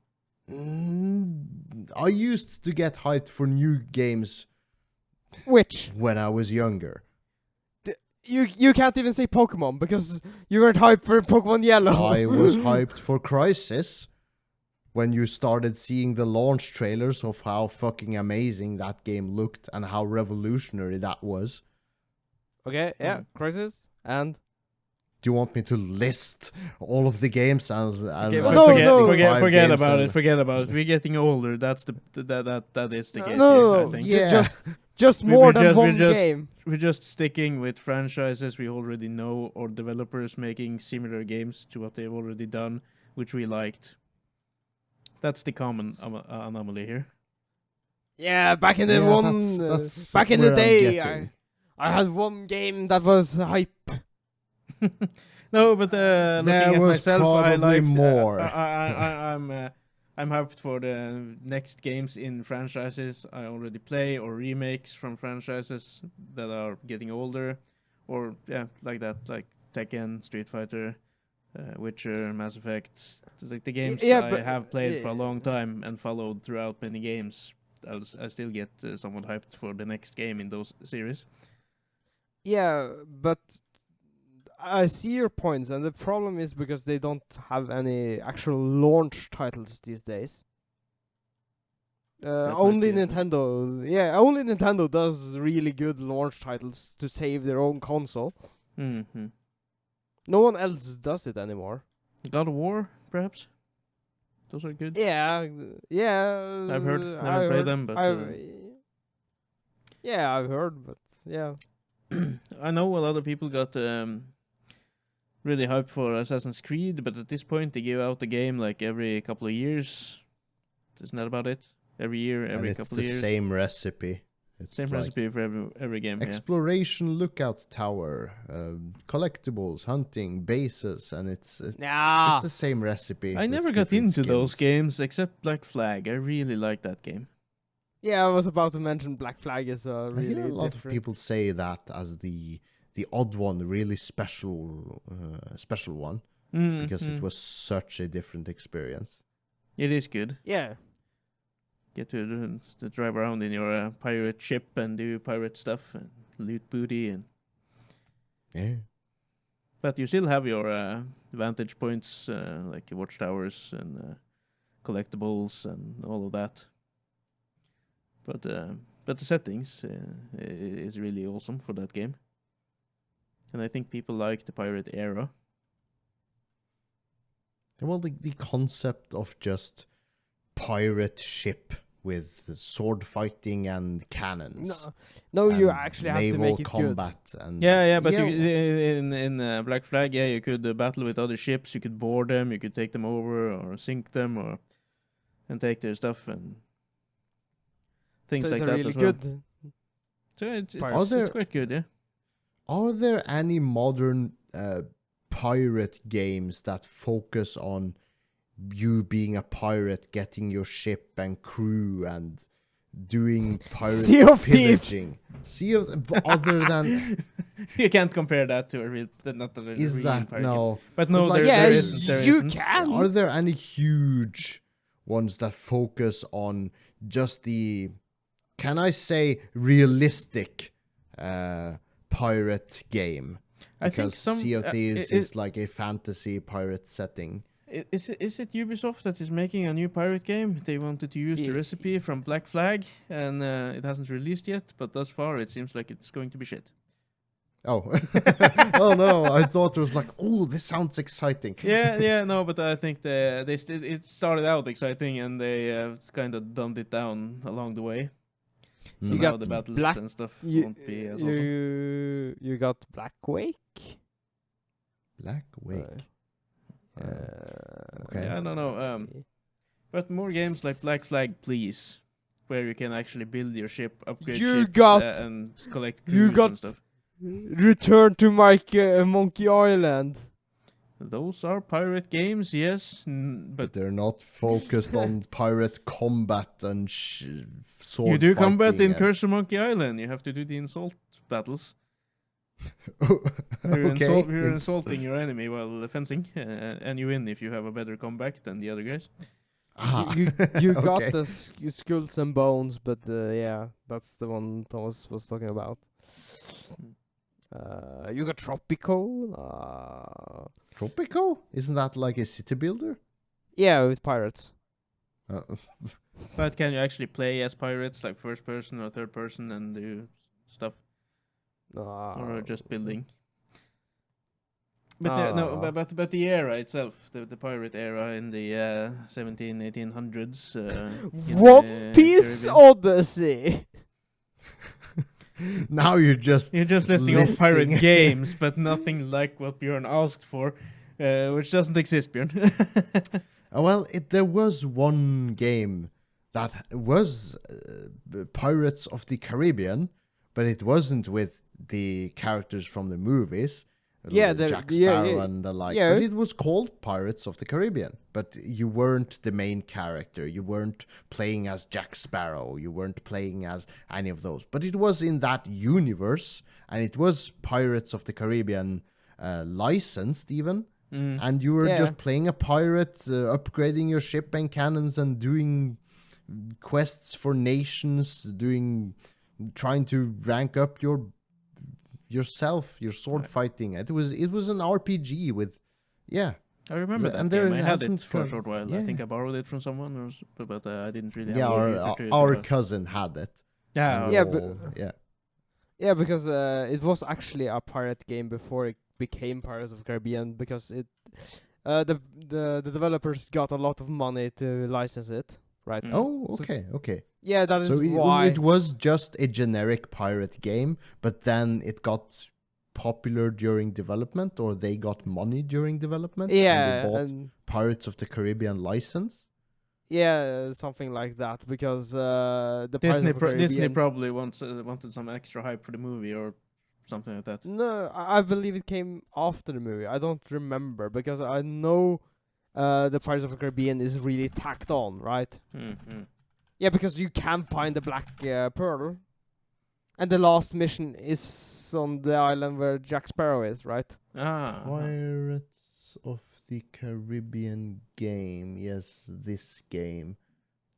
[SPEAKER 2] I used to get hyped for new games
[SPEAKER 3] Which
[SPEAKER 2] when I was younger.
[SPEAKER 3] you can't even say Pokemon because you weren't hyped for Pokemon Yellow.
[SPEAKER 2] I was hyped for Crisis when you started seeing the launch trailers of how fucking amazing that game looked and how revolutionary that was.
[SPEAKER 3] Okay, yeah, Crisis and
[SPEAKER 2] Do you want me to list all of the games as
[SPEAKER 1] Okay,
[SPEAKER 3] no,
[SPEAKER 1] for-
[SPEAKER 3] no,
[SPEAKER 1] forget,
[SPEAKER 3] no.
[SPEAKER 1] forget,
[SPEAKER 2] five
[SPEAKER 1] forget
[SPEAKER 2] games
[SPEAKER 1] about
[SPEAKER 2] and-
[SPEAKER 1] it. Forget about it. We're getting older. That's that is the
[SPEAKER 3] No,
[SPEAKER 1] case
[SPEAKER 3] no,
[SPEAKER 1] here,
[SPEAKER 3] no,
[SPEAKER 1] I think.
[SPEAKER 2] yeah.
[SPEAKER 3] just
[SPEAKER 1] We-
[SPEAKER 3] more
[SPEAKER 1] we're
[SPEAKER 3] than
[SPEAKER 1] just- we're
[SPEAKER 3] one
[SPEAKER 1] just-
[SPEAKER 3] game.
[SPEAKER 1] We're just sticking with franchises we already know or developers making similar games to what they've already done, which we liked. That's the common anomaly here.
[SPEAKER 3] Yeah, back in the
[SPEAKER 2] Yeah,
[SPEAKER 3] one,
[SPEAKER 2] that's
[SPEAKER 3] back in the
[SPEAKER 2] where I'm
[SPEAKER 3] day,
[SPEAKER 2] getting.
[SPEAKER 3] I had one game that was hype.
[SPEAKER 1] No, but looking
[SPEAKER 2] There
[SPEAKER 1] at
[SPEAKER 2] was
[SPEAKER 1] myself, I
[SPEAKER 2] probably
[SPEAKER 1] like
[SPEAKER 2] more.
[SPEAKER 1] I'm hyped for the next games in franchises I already play or remakes from franchises that are getting older, or like that, like Tekken, Street Fighter, Witcher, Mass Effect, like the games
[SPEAKER 3] yeah,
[SPEAKER 1] I
[SPEAKER 3] but-
[SPEAKER 1] have played for a
[SPEAKER 3] yeah.
[SPEAKER 1] long time and followed throughout many games. I still get somewhat hyped for the next game in those series.
[SPEAKER 3] Yeah, but I see your points, and the problem is because they don't have any actual launch titles these days.
[SPEAKER 1] That might
[SPEAKER 3] Only
[SPEAKER 1] be it.
[SPEAKER 3] Nintendo, only Nintendo does really good launch titles to save their own console.
[SPEAKER 1] Mm-hmm.
[SPEAKER 3] No one else does it anymore.
[SPEAKER 1] God of War, perhaps. Those are good.
[SPEAKER 3] Yeah.
[SPEAKER 1] I've heard, never played them, but
[SPEAKER 3] yeah, I've heard, but yeah.
[SPEAKER 1] I know a lot of people got really hyped for Assassin's Creed, but at this point they give out the game like every couple of years. Isn't that about it? Every year,
[SPEAKER 2] And
[SPEAKER 1] every
[SPEAKER 2] it's
[SPEAKER 1] couple
[SPEAKER 2] the
[SPEAKER 1] of years.
[SPEAKER 2] same recipe. It's
[SPEAKER 1] Same
[SPEAKER 2] like
[SPEAKER 1] recipe for every game.
[SPEAKER 2] exploration, lookout tower, collectibles, hunting, bases, and it's
[SPEAKER 3] Yeah.
[SPEAKER 2] the same recipe.
[SPEAKER 1] I
[SPEAKER 2] with
[SPEAKER 1] never got
[SPEAKER 2] different
[SPEAKER 1] into those
[SPEAKER 2] skins.
[SPEAKER 1] games except Black Flag. I really like that game.
[SPEAKER 3] Yeah, I was about to mention Black Flag is a
[SPEAKER 2] I
[SPEAKER 3] really
[SPEAKER 2] hear a lot of
[SPEAKER 3] different.
[SPEAKER 2] people say that as the odd one, the really special one, because it was such a different experience.
[SPEAKER 1] It is good.
[SPEAKER 3] Yeah.
[SPEAKER 1] Get to drive around in your pirate ship and do pirate stuff and loot booty and.
[SPEAKER 2] Yeah.
[SPEAKER 1] But you still have your vantage points, like your watchtowers and collectibles and all of that. But the settings is really awesome for that game. And I think people like the pirate era.
[SPEAKER 2] Well, the concept of just pirate ship with sword fighting and cannons.
[SPEAKER 3] No, you
[SPEAKER 2] and
[SPEAKER 3] actually have to
[SPEAKER 2] naval
[SPEAKER 3] make it
[SPEAKER 2] combat and
[SPEAKER 1] Yeah, but
[SPEAKER 2] Yeah,
[SPEAKER 1] in Black Flag, you could battle with other ships. You could board them. You could take them over or sink them and take their stuff and things
[SPEAKER 3] So
[SPEAKER 1] like
[SPEAKER 3] it's
[SPEAKER 1] that
[SPEAKER 3] a really
[SPEAKER 1] as well.
[SPEAKER 3] good.
[SPEAKER 1] So it's
[SPEAKER 3] Pirates.
[SPEAKER 1] it's quite good, yeah.
[SPEAKER 2] Are there any modern pirate games that focus on you being a pirate, getting your ship and crew and doing pirate
[SPEAKER 3] Sea of Thieves.
[SPEAKER 2] pillaging. Sea of other than
[SPEAKER 1] You can't compare that to a real, not a
[SPEAKER 2] is
[SPEAKER 1] real
[SPEAKER 2] that
[SPEAKER 1] pirate game.
[SPEAKER 2] no?
[SPEAKER 1] But no,
[SPEAKER 2] like-
[SPEAKER 3] Yeah,
[SPEAKER 1] there isn't. There
[SPEAKER 3] you
[SPEAKER 1] isn't.
[SPEAKER 3] can.
[SPEAKER 2] Are there any huge ones that focus on just the, can I say, realistic pirate game?
[SPEAKER 1] I think
[SPEAKER 2] Because
[SPEAKER 1] some.
[SPEAKER 2] Sea of Thieves is like a fantasy pirate setting.
[SPEAKER 1] Is it Ubisoft that is making a new pirate game? They wanted to use the
[SPEAKER 3] Ye-
[SPEAKER 1] recipe from Black Flag, and it hasn't released yet. But thus far, it seems like it's going to be shit.
[SPEAKER 2] Oh, oh no! I thought it was like, oh, this sounds exciting.
[SPEAKER 1] Yeah, no, but I think it started out exciting, and they kind of dumbed it down along the way. So
[SPEAKER 2] Mm.
[SPEAKER 3] You
[SPEAKER 1] now
[SPEAKER 3] got
[SPEAKER 1] the battles
[SPEAKER 3] Black-
[SPEAKER 1] and stuff
[SPEAKER 3] You,
[SPEAKER 1] won't be as awesome.
[SPEAKER 3] you got Black Wake.
[SPEAKER 2] Black Wake. Okay.
[SPEAKER 1] Yeah, I don't know. But more games like Black Flag, please, where you can actually build your ship, upgrade
[SPEAKER 3] You
[SPEAKER 1] ships,
[SPEAKER 3] got-
[SPEAKER 1] and collect
[SPEAKER 3] you
[SPEAKER 1] crews
[SPEAKER 3] got-
[SPEAKER 1] and stuff.
[SPEAKER 3] Return to Monkey Island.
[SPEAKER 1] Those are pirate games, yes,
[SPEAKER 2] But
[SPEAKER 1] but
[SPEAKER 2] they're not focused on pirate combat and sword
[SPEAKER 1] you do combat
[SPEAKER 2] fighting
[SPEAKER 1] in
[SPEAKER 2] and-
[SPEAKER 1] Curse of Monkey Island. You have to do the insult battles.
[SPEAKER 2] Okay.
[SPEAKER 1] You're insulting your enemy while fencing, and you win if you have a better comeback than the other guys.
[SPEAKER 2] Ah.
[SPEAKER 3] You got
[SPEAKER 2] Okay.
[SPEAKER 3] the Skulls and Bones, but yeah, that's the one Thomas was talking about. You got Tropico.
[SPEAKER 2] Tropico? Isn't that like a city builder?
[SPEAKER 3] Yeah, with pirates.
[SPEAKER 1] But can you actually play as pirates, like first person or third person, and do stuff, or just building? But no, but the era itself, the pirate era in the 1800s.
[SPEAKER 3] One Piece Odyssey.
[SPEAKER 2] Now you're just
[SPEAKER 1] You're just listing off pirate
[SPEAKER 2] listing.
[SPEAKER 1] games, but nothing like what Björn asked for, which doesn't exist, Björn.
[SPEAKER 2] well, there was one game that was Pirates of the Caribbean, but it wasn't with the characters from the movies.
[SPEAKER 3] Yeah,
[SPEAKER 2] Jack
[SPEAKER 3] yeah,
[SPEAKER 2] Sparrow
[SPEAKER 3] yeah,
[SPEAKER 2] and the like.
[SPEAKER 3] yeah.
[SPEAKER 2] But it was called Pirates of the Caribbean. But you weren't the main character. You weren't playing as Jack Sparrow. You weren't playing as any of those. But it was in that universe, and it was Pirates of the Caribbean licensed even. And you were
[SPEAKER 3] Yeah.
[SPEAKER 2] just playing a pirate, upgrading your ship and cannons, and doing quests for nations, trying to rank up yourself, your sword fighting. It was an RPG with, yeah.
[SPEAKER 1] I remember that
[SPEAKER 2] And there
[SPEAKER 1] game. I had it
[SPEAKER 2] hasn't
[SPEAKER 1] for a
[SPEAKER 2] come-
[SPEAKER 1] short while. I
[SPEAKER 2] yeah.
[SPEAKER 1] think I borrowed it from someone, but I didn't really.
[SPEAKER 2] Yeah,
[SPEAKER 1] have the
[SPEAKER 2] our
[SPEAKER 1] opportunity
[SPEAKER 2] our
[SPEAKER 1] to-
[SPEAKER 2] cousin had it.
[SPEAKER 1] Yeah,
[SPEAKER 3] Yeah,
[SPEAKER 2] Oh,
[SPEAKER 3] but-
[SPEAKER 2] yeah.
[SPEAKER 3] Yeah, because it was actually a pirate game before it became Pirates of the Caribbean, because the developers got a lot of money to license it, right?
[SPEAKER 1] Mm.
[SPEAKER 2] Oh,
[SPEAKER 3] So-
[SPEAKER 2] okay.
[SPEAKER 3] Yeah, that is
[SPEAKER 2] So
[SPEAKER 3] why.
[SPEAKER 2] it was just a generic pirate game, but then it got popular during development, or they got money during development.
[SPEAKER 3] Yeah,
[SPEAKER 2] and they bought
[SPEAKER 3] and
[SPEAKER 2] Pirates of the Caribbean license.
[SPEAKER 3] yeah, something like that, because the Pirates
[SPEAKER 1] Disney
[SPEAKER 3] of the Caribbean.
[SPEAKER 1] Disney probably wanted some extra hype for the movie or something like that.
[SPEAKER 3] No, I believe it came after the movie. I don't remember, because I know the Pirates of the Caribbean is really tacked on, right?
[SPEAKER 1] Mm.
[SPEAKER 3] Yeah, because you can find the Black Pearl, and the last mission is on the island where Jack Sparrow is, right?
[SPEAKER 1] Ah,
[SPEAKER 2] Pirates of the Caribbean game. Yes, this game.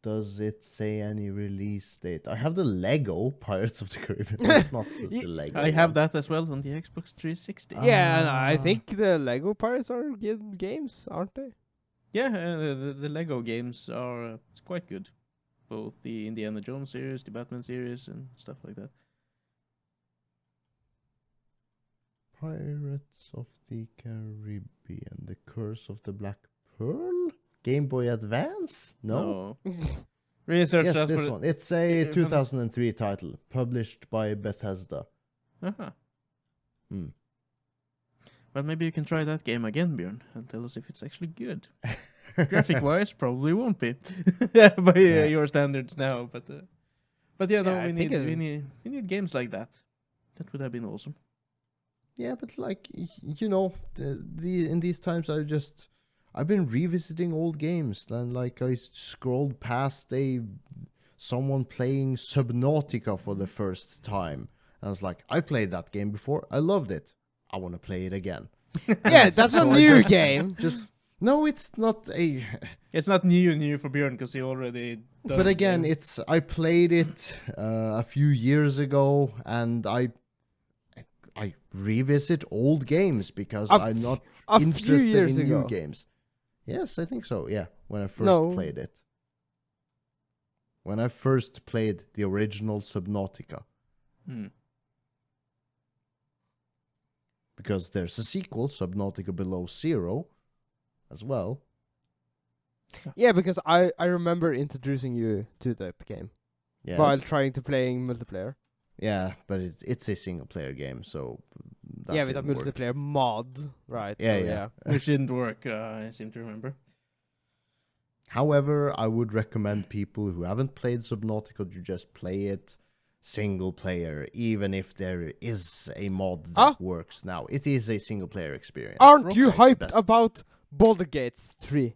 [SPEAKER 2] Does it say any release date? I have the Lego Pirates of the Caribbean. It's not the Lego.
[SPEAKER 1] I have
[SPEAKER 2] one.
[SPEAKER 1] that as well on the Xbox 360.
[SPEAKER 3] Yeah, and I
[SPEAKER 2] Ah.
[SPEAKER 3] think the Lego Pirates are good games, aren't they?
[SPEAKER 1] Yeah, the Lego games are it's quite good. Both the Indiana Jones series, the Batman series, and stuff like that.
[SPEAKER 2] Pirates of the Caribbean. The Curse of the Black Pearl? Game Boy Advance? No.
[SPEAKER 1] Research
[SPEAKER 2] Yes,
[SPEAKER 1] that
[SPEAKER 2] this
[SPEAKER 1] for
[SPEAKER 2] one. It's a
[SPEAKER 1] Yeah,
[SPEAKER 2] 2003 title, published by Bethesda.
[SPEAKER 1] Uh-huh.
[SPEAKER 2] Hmm.
[SPEAKER 1] Well, maybe you can try that game again, Björn, and tell us if it's actually good. Graphic-wise, probably won't be by
[SPEAKER 2] Yeah.
[SPEAKER 1] your standards now, but yeah, no,
[SPEAKER 3] Yeah, I
[SPEAKER 1] we
[SPEAKER 3] think
[SPEAKER 1] need games like that. That would have been awesome.
[SPEAKER 2] Yeah, but like you know, the in these times I've been revisiting old games. Then like I scrolled past a someone playing Subnautica for the first time. And I was like, I played that game before. I loved it. I want to play it again.
[SPEAKER 3] Yeah, that's a
[SPEAKER 2] So I
[SPEAKER 3] new
[SPEAKER 2] just-
[SPEAKER 3] game.
[SPEAKER 2] Just no, it's not a.
[SPEAKER 1] It's not new for Björn because he already does
[SPEAKER 2] But
[SPEAKER 1] the
[SPEAKER 2] again,
[SPEAKER 1] game.
[SPEAKER 2] I played it a few years ago, and I revisit old games because I'm not
[SPEAKER 3] A few
[SPEAKER 2] interested
[SPEAKER 3] years
[SPEAKER 2] in new
[SPEAKER 3] ago.
[SPEAKER 2] games. Yes, I think so. Yeah, when I first
[SPEAKER 3] No.
[SPEAKER 2] played it. When I first played the original Subnautica,
[SPEAKER 1] Hmm.
[SPEAKER 2] because there's a sequel, Subnautica Below Zero, as well.
[SPEAKER 3] Yeah, because I remember introducing you to that game
[SPEAKER 2] Yes.
[SPEAKER 3] while trying to playing multiplayer.
[SPEAKER 2] Yeah, but it's a single player game, so that
[SPEAKER 3] Yeah, with a
[SPEAKER 2] didn't work.
[SPEAKER 3] multiplayer mod, right?
[SPEAKER 2] Yeah,
[SPEAKER 3] so,
[SPEAKER 2] yeah.
[SPEAKER 1] Which didn't work, I seem to remember.
[SPEAKER 2] However, I would recommend people who haven't played Subnautica to just play it single player, even if there is a mod that works now. It is a single player experience.
[SPEAKER 3] Aren't you
[SPEAKER 2] It's
[SPEAKER 3] hyped
[SPEAKER 2] best.
[SPEAKER 3] about Baldur's Gate 3?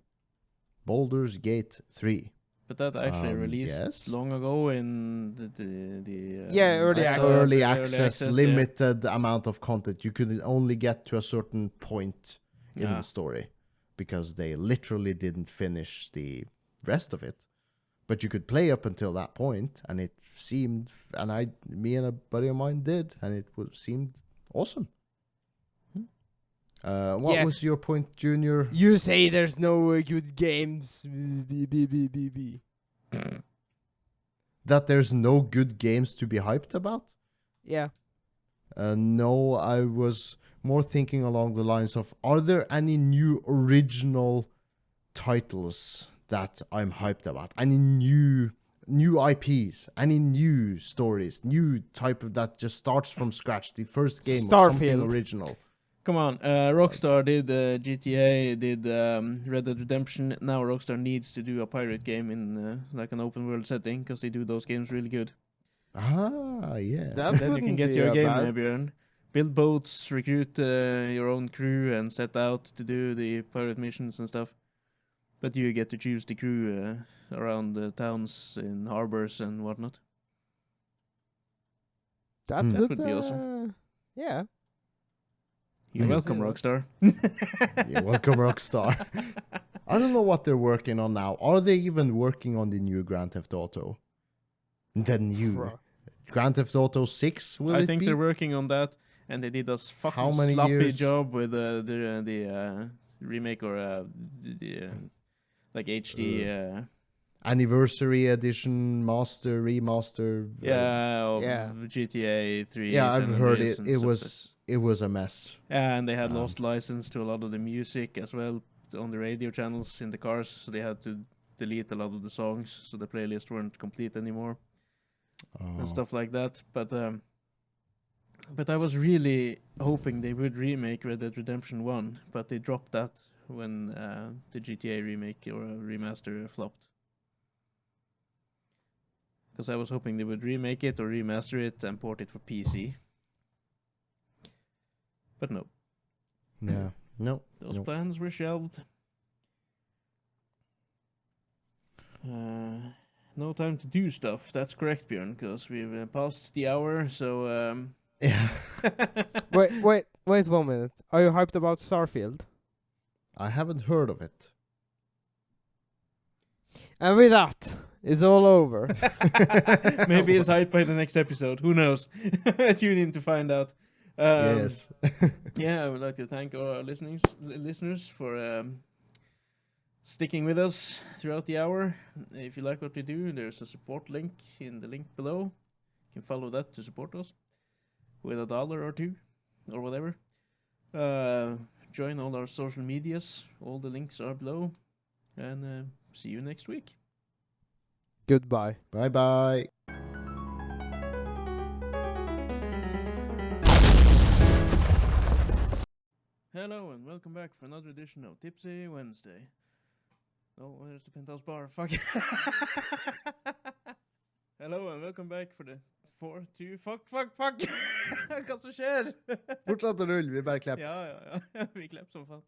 [SPEAKER 2] Baldur's Gate 3.
[SPEAKER 1] But that actually released
[SPEAKER 2] yes.
[SPEAKER 1] long ago in the
[SPEAKER 3] Yeah, early access.
[SPEAKER 2] Early
[SPEAKER 1] yeah.
[SPEAKER 2] access, limited amount of content. You could only get to a certain point in
[SPEAKER 1] Yeah.
[SPEAKER 2] the story because they literally didn't finish the rest of it. But you could play up until that point, and it seemed, and me and a buddy of mine did, and it seemed awesome. What
[SPEAKER 3] Yeah.
[SPEAKER 2] was your point, Junior?
[SPEAKER 3] You say there's no good games. B.
[SPEAKER 2] That there's no good games to be hyped about?
[SPEAKER 3] Yeah.
[SPEAKER 2] No, I was more thinking along the lines of, are there any new original titles that I'm hyped about? Any new IPs? Any new stories? New type of that just starts from scratch? The first game of something
[SPEAKER 3] Starfield.
[SPEAKER 2] original.
[SPEAKER 1] Come on, Rockstar did GTA, did Red Dead Redemption. Now Rockstar needs to do a pirate game in like an open world setting because they do those games really good.
[SPEAKER 2] Ah, yeah.
[SPEAKER 3] That
[SPEAKER 1] Then you can
[SPEAKER 3] wouldn't
[SPEAKER 1] get
[SPEAKER 3] be
[SPEAKER 1] your
[SPEAKER 3] a
[SPEAKER 1] game,
[SPEAKER 3] bad-
[SPEAKER 1] Björn. Build boats, recruit your own crew, and set out to do the pirate missions and stuff. But you get to choose the crew around the towns in harbors and whatnot.
[SPEAKER 3] That
[SPEAKER 2] That
[SPEAKER 1] would be awesome.
[SPEAKER 3] Yeah.
[SPEAKER 1] You're
[SPEAKER 2] I can
[SPEAKER 1] welcome,
[SPEAKER 3] see
[SPEAKER 1] Rockstar.
[SPEAKER 2] You're welcome, Rockstar. I don't know what they're working on now. Are they even working on the new Grand Theft Auto? The new
[SPEAKER 3] Bro.
[SPEAKER 2] Grand Theft Auto 6, will
[SPEAKER 1] I
[SPEAKER 2] it
[SPEAKER 1] think
[SPEAKER 2] be?
[SPEAKER 1] they're working on that, and they did a fucking
[SPEAKER 2] How many
[SPEAKER 1] sloppy
[SPEAKER 2] years?
[SPEAKER 1] job with the remake or the like HD.
[SPEAKER 2] Anniversary Edition, Master, Remaster.
[SPEAKER 1] Yeah, of
[SPEAKER 3] Yeah.
[SPEAKER 1] GTA 3.
[SPEAKER 2] Yeah, I've
[SPEAKER 1] San
[SPEAKER 2] heard
[SPEAKER 1] Andreas
[SPEAKER 2] it.
[SPEAKER 1] and
[SPEAKER 2] It
[SPEAKER 1] stuff.
[SPEAKER 2] was a mess.
[SPEAKER 1] And they had
[SPEAKER 2] Um,
[SPEAKER 1] lost license to a lot of the music as well on the radio channels in the cars, so they had to delete a lot of the songs, so the playlist weren't complete anymore and
[SPEAKER 2] Oh.
[SPEAKER 1] stuff like that. But I was really hoping they would remake Red Dead Redemption 1, but they dropped that when the GTA remake or remaster flopped. Because I was hoping they would remake it or remaster it and port it for PC. But no,
[SPEAKER 2] Yeah. No.
[SPEAKER 1] those
[SPEAKER 2] no.
[SPEAKER 1] plans were shelved. No time to do stuff. That's correct, Björn, because we've passed the hour, so...
[SPEAKER 2] Yeah.
[SPEAKER 3] Wait 1 minute. Are you hyped about Starfield?
[SPEAKER 2] I haven't heard of it.
[SPEAKER 3] And with that, it's all over.
[SPEAKER 1] Maybe it's hyped by the next episode. Who knows? Tune in to find out.
[SPEAKER 2] Yes.
[SPEAKER 1] Yeah, I would like to thank our listeners for sticking with us throughout the hour. If you like what we do, there's a support link in the link below. You can follow that to support us with $1 or $2 or whatever. Join all our social medias. All the links are below. And see you next week.
[SPEAKER 3] Goodbye.
[SPEAKER 2] Bye bye.
[SPEAKER 1] Hello and welcome back for another edition of Tipsy Wednesday. Oh, where's the penthouse bar? Fuck. Hello and welcome back for the 4, 2, fuck. Hva som skjer?
[SPEAKER 2] Fortsatt å rulle, vi bare klipper.
[SPEAKER 1] Ja. Vi klipper som faen.